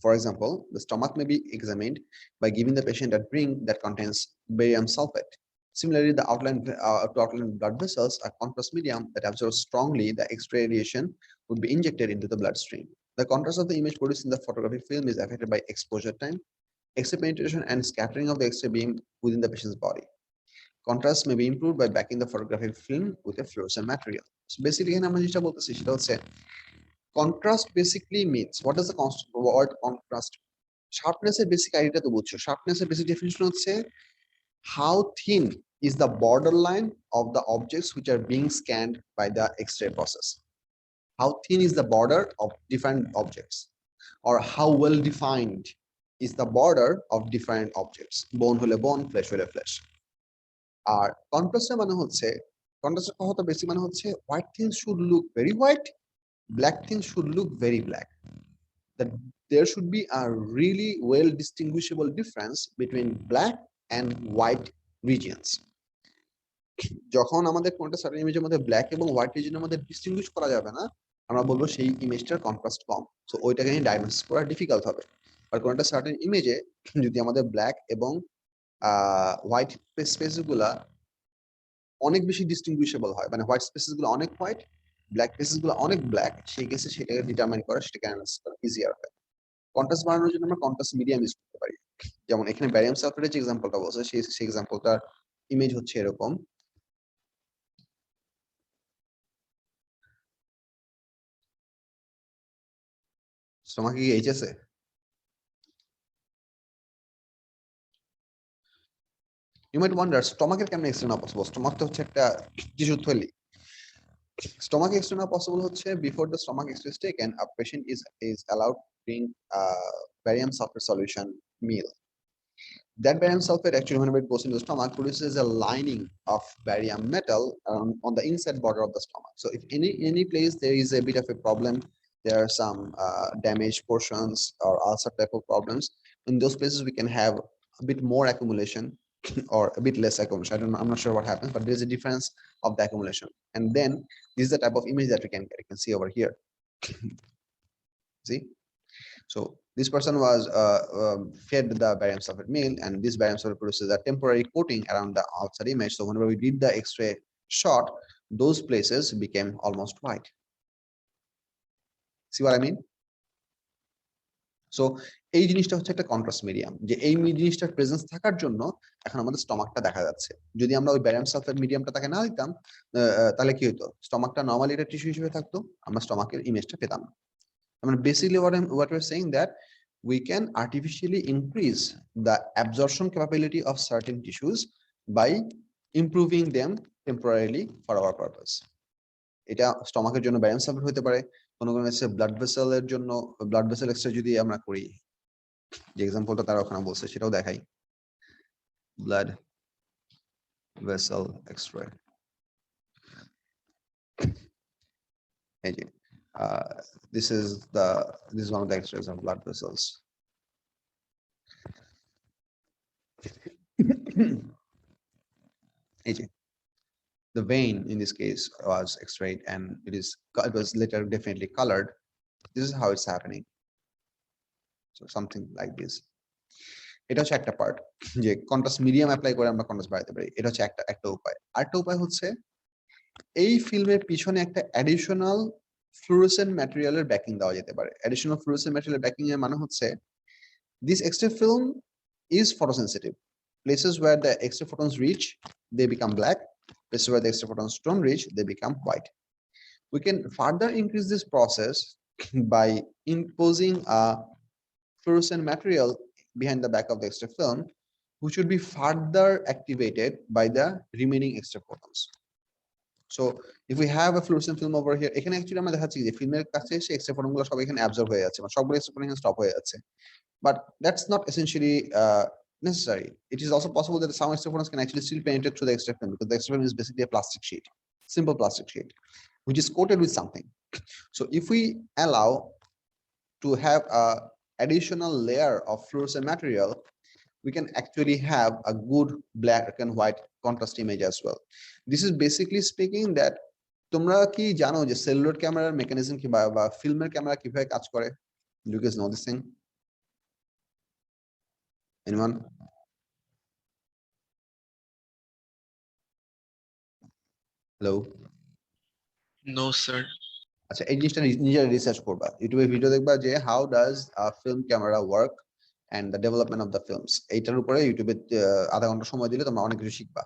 For example, the stomach may be examined by giving the patient a drink that contains barium sulfate. Similarly, to outline blood vessels, a contrast medium that absorbs strongly the X-ray radiation would be injected into the bloodstream. The contrast of the image produced in the photographic film is affected by exposure time, X-ray penetration, and scattering of the X-ray beam within the patient's body. Contrast may be improved by backing the photographic film with a fluorescent material. So basically, আমরা যেটা বলতেছি সেটা হচ্ছে contrast basically means, what does the word contrast? Sharpness এর basic idea তো বুঝছো। Sharpness এর basic definition হচ্ছে how thin is the borderline of the objects which are being scanned by the X-ray process. How thin is the border of different objects, or how well defined is the border of different objects. Bone hole bone, flesh hole flesh. R contrast মানে হচ্ছে, contrast কথা বেশি মানে হচ্ছে white things should look very white, black things should look very black. That there should be a really well distinguishable difference between black and white regions. যখন আমাদের কোনটা certain ইমেজের মধ্যে ব্ল্যাক এবং হোয়াইট রিজনের মধ্যে ডিস্টিংগুইশ করা যাবে না, আমরা বলবো সেই ইমেজটার কন্ট্রাস্ট কম। সো ওইটাকে নিয়ে ডায়াগনোসিস করা ডিফিকাল্ট হবে। আর কোনটা সার্টেন ইমেজে যদি আমাদের ব্ল্যাক এবং হোয়াইট স্পেসগুলা অনেক বেশি ডিস্টিংগুইশেবল হয়, মানে হোয়াইট স্পেসগুলো অনেক হোয়াইট, ব্ল্যাক স্পেসগুলো অনেক ব্ল্যাক, সেই কেসে সেটাকে ডিটারমাইন করা, সেটাকে অ্যানালাইসিস করা ইজিয়ার হয়। কন্ট্রাস্ট বাড়ানোর জন্য আমরা কন্ট্রাস্ট মিডিয়াম ইউজ করতে পারি। যেমন এখানে ব্যারিয়াম সালফেটের যে এক্সাম্পলটা বলছে সেই এক্সাম্পলটার ইমেজ হচ্ছে এরকম। স্টমাকে কি এইচ আছে? You might wonder, stomach কেমনে এক্সট্রা না পসিবল? স্টমাক তো হচ্ছে একটা টিস্যু থলি। Stomach extra না possible হচ্ছে before the stomach X-ray is taken, a patient is allowed to drink barium sulfate solution meal. That barium sulfate actually, whenever it goes into the stomach, produces a lining of barium metal on the inside border of the stomach. So if any place there is a bit of a problem, there are some damaged portions or ulcer type of problems, in those places we can have a bit more accumulation or a bit less accumulation. I'm not sure what happens, but there's a difference of the accumulation. And then this is the type of image that we can get. You can see over here. See? So this person was fed the barium sulfate meal, and this barium sulfate produces a temporary coating around the outside image. So whenever we did the X-ray shot, those places became almost white. See what I mean? So এই জিনিসটা হচ্ছে একটা contrast medium, যে এই জিনিসটার presence থাকার জন্য এখন আমাদের স্টমাকটা দেখা যাচ্ছে। যদি আমরা ওই ব্যারিয়াম সালফেট মিডিয়ামটা তাকে না দিতাম, তাহলে কি হতো? স্টমাকটা নরমালি এটা টিস্যু হিসেবে থাকতো, আমরা স্টমাকের ইমেজটা পেতাম না। মানে basically what we're saying that we can artificially increase the absorption capability of certain tissues by improving them temporarily for our purpose. এটা স্টমাকের জন্য ব্যারিয়াম সালফেট হতে পারে, কোনো ব্লাড ভেসেলের জন্য ব্লাড ভেসেল এক্সরে যদি আমরা করি, যে এক্সাম্পলটা তারা ওখানে বলছে সেটাও দেখাই, ব্লাড ভেসেল এক্সরে। এই যে this is one of the x-rays of blood vessels. এই যে the vein in this case was x-rayed and it was later definitely colored. This is how it's happening. So something like this. এটা হচ্ছে একটা part, যে contrast medium apply করে আমরা contrast বাড়াতে পারি। এটা হচ্ছে একটা উপায়। আরেকটা উপায় হচ্ছে এই ফিল্মের পিছনে একটা অ্যাডিশনাল ফ্লুরোসেন্ট ম্যাটেরিয়ালের ব্যাকিং দেওয়া যেতে পারে। অ্যাডিশনাল ফ্লুরোসেন্ট ম্যাটেরিয়ালের ব্যাকিং এর মানে হচ্ছে this extra film is photosensitive. Places where the extra photons reach, they become black. Places where the extra photons don't reach, they become white. We can further increase this process by imposing a fluorescent material behind the back of the extra film, which would be further activated by the remaining extra photons. So if we have a fluorescent film over here, এখানে actually আমরা দেখাচ্ছি যে ফিল্মের কাছে এসে extra photon গুলো সব এখানে অ্যাবজর্ব হয়ে যাচ্ছে, মানে সবগুলো এক্সট্রা ফোটন এখানে স্টপ হয়ে যাচ্ছে। But that's not essentially necessary. It is also possible that some extra photons can actually still penetrate through the extra film, because the extra film is basically a plastic sheet, simple plastic sheet, which is coated with something. So if we allow to have a additional layer of fluorescent material, we can actually have a good black and white contrast image as well. This is basically speaking that তোমরা কি জানো যে সেলুলোর ক্যামেরার mechanism কি বা ফিল্মের camera কিভাবে কাজ করে? Do you guys know this thing? Anyone? Hello? No, sir. আচ্ছা, এই জিনিসটা নিজেরা রিসার্চ করবা, ইউটিউবে ভিডিও দেখবা যে how does a film camera work and the development of the films. এইটার উপরে ইউটিউবে আধা ঘন্টা সময় দিলে তোমরা অনেক কিছু শিখবা।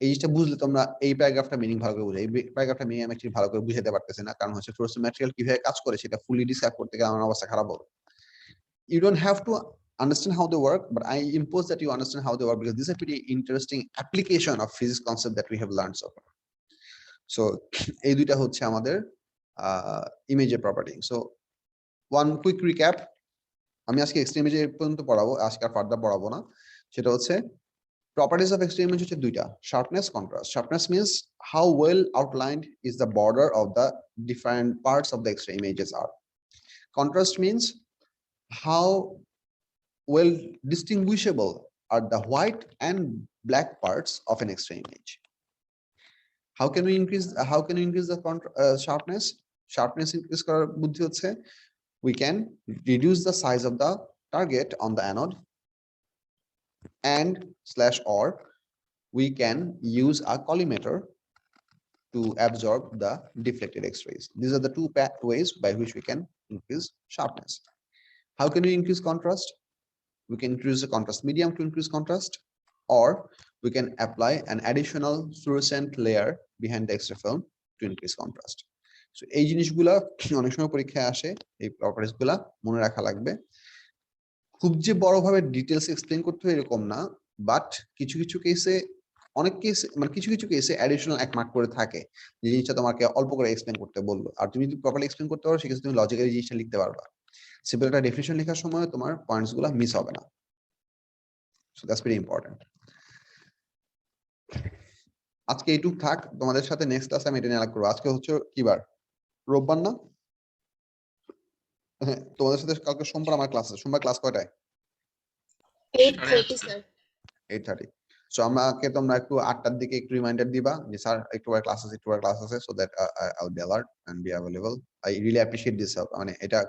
এই জিনিসটা বুঝলে তোমরা এই প্যারাগ্রাফটা মিনিং ভালো করে বুঝে, এই প্যারাগ্রাফটা মিনিং আমি অ্যাকচুয়ালি ভালো করে বুঝাতে পারতেছি না, কারণ হচ্ছে ফ্লুরোসেন্ট ম্যাটেরিয়াল কিভাবে কাজ করে সেটা ফুলি ডিসক্রাইব করতে গেলে আমার অবস্থা খারাপ হবে। You don't have to understand how they work, but I impose that you understand how they work, because this is a pretty interesting application of physics concept that we have learned so far. So এই দুইটা হচ্ছে আমাদের ইমেজের property. So one quick recap, আমি আজকে extra image পর্যন্ত পড়াবো, আজকে আর ফার্দার পড়াবো না। সেটা হচ্ছে properties of extreme image হচ্ছে দুইটা, sharpness, contrast. Sharpness means how well outlined is the border of the different parts of the extreme images are. Contrast means how well distinguishable are the white and black parts of an extreme image. How can we increase the sharpness? Sharpness increase করার বুদ্ধি হচ্ছে we can reduce the size of the target on the anode, and /or we can use a collimator to absorb the deflected X-rays. These are the two ways by which we can increase sharpness. How can we increase contrast? We can introduce a contrast medium to increase contrast, or we can apply an additional fluorescent layer behind the extra film to increase contrast. So এই জিনিসগুলা অনেক সময় পরীক্ষায় আসে, এই properties গুলা মনে রাখা লাগবে। খুব যে বড়ভাবে ডিটেলস এক্সপ্লেইন করতে হয় এরকম না, বাট কিছু কিছু কেসে কিছু কিছু কেসে অ্যাডিশনাল এক মার্ক করে থাকে, যে জিনিসটা তোমাকে অল্প করে এক্সপ্লেইন করতে বললো, আর তুমি যদি প্রপারলি এক্সপ্লেইন করতে পারো সেক্ষেত্রে তুমি লজিক্যালি জিনিসটা লিখতে পারবা। সিম্পল একটা ডেফিনিশন লেখার সময় তোমার পয়েন্টস গুলা মিস হবে না। So that's very important. আজকে এইটুক থাক, তোমাদের সাথে নেক্সট ক্লাসে আমি এটা নিয়ে আলাপ করবো। আজকে হচ্ছে কি বার? রোববার না? হ্যাঁ, তোমাদের সাথে কালকে সোমবার আমার ক্লাস আছে। সোমবার ক্লাস কয়টায়? 8:30 স্যার। 8:30। সো আমাকে তোমরা একটু 8টার দিকে একটু রিমাইন্ডার দিবা যে স্যার একটু ক্লাস আছে, so that I will be alert and be available. I really appreciate this help. মানে এটা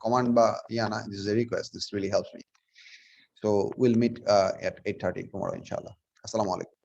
কমান্ড বা ইয়া না, this is a request, this really helps me. So will meet at 8:30 tomorrow ইনশাআল্লাহ। আসসালামু আলাইকুম।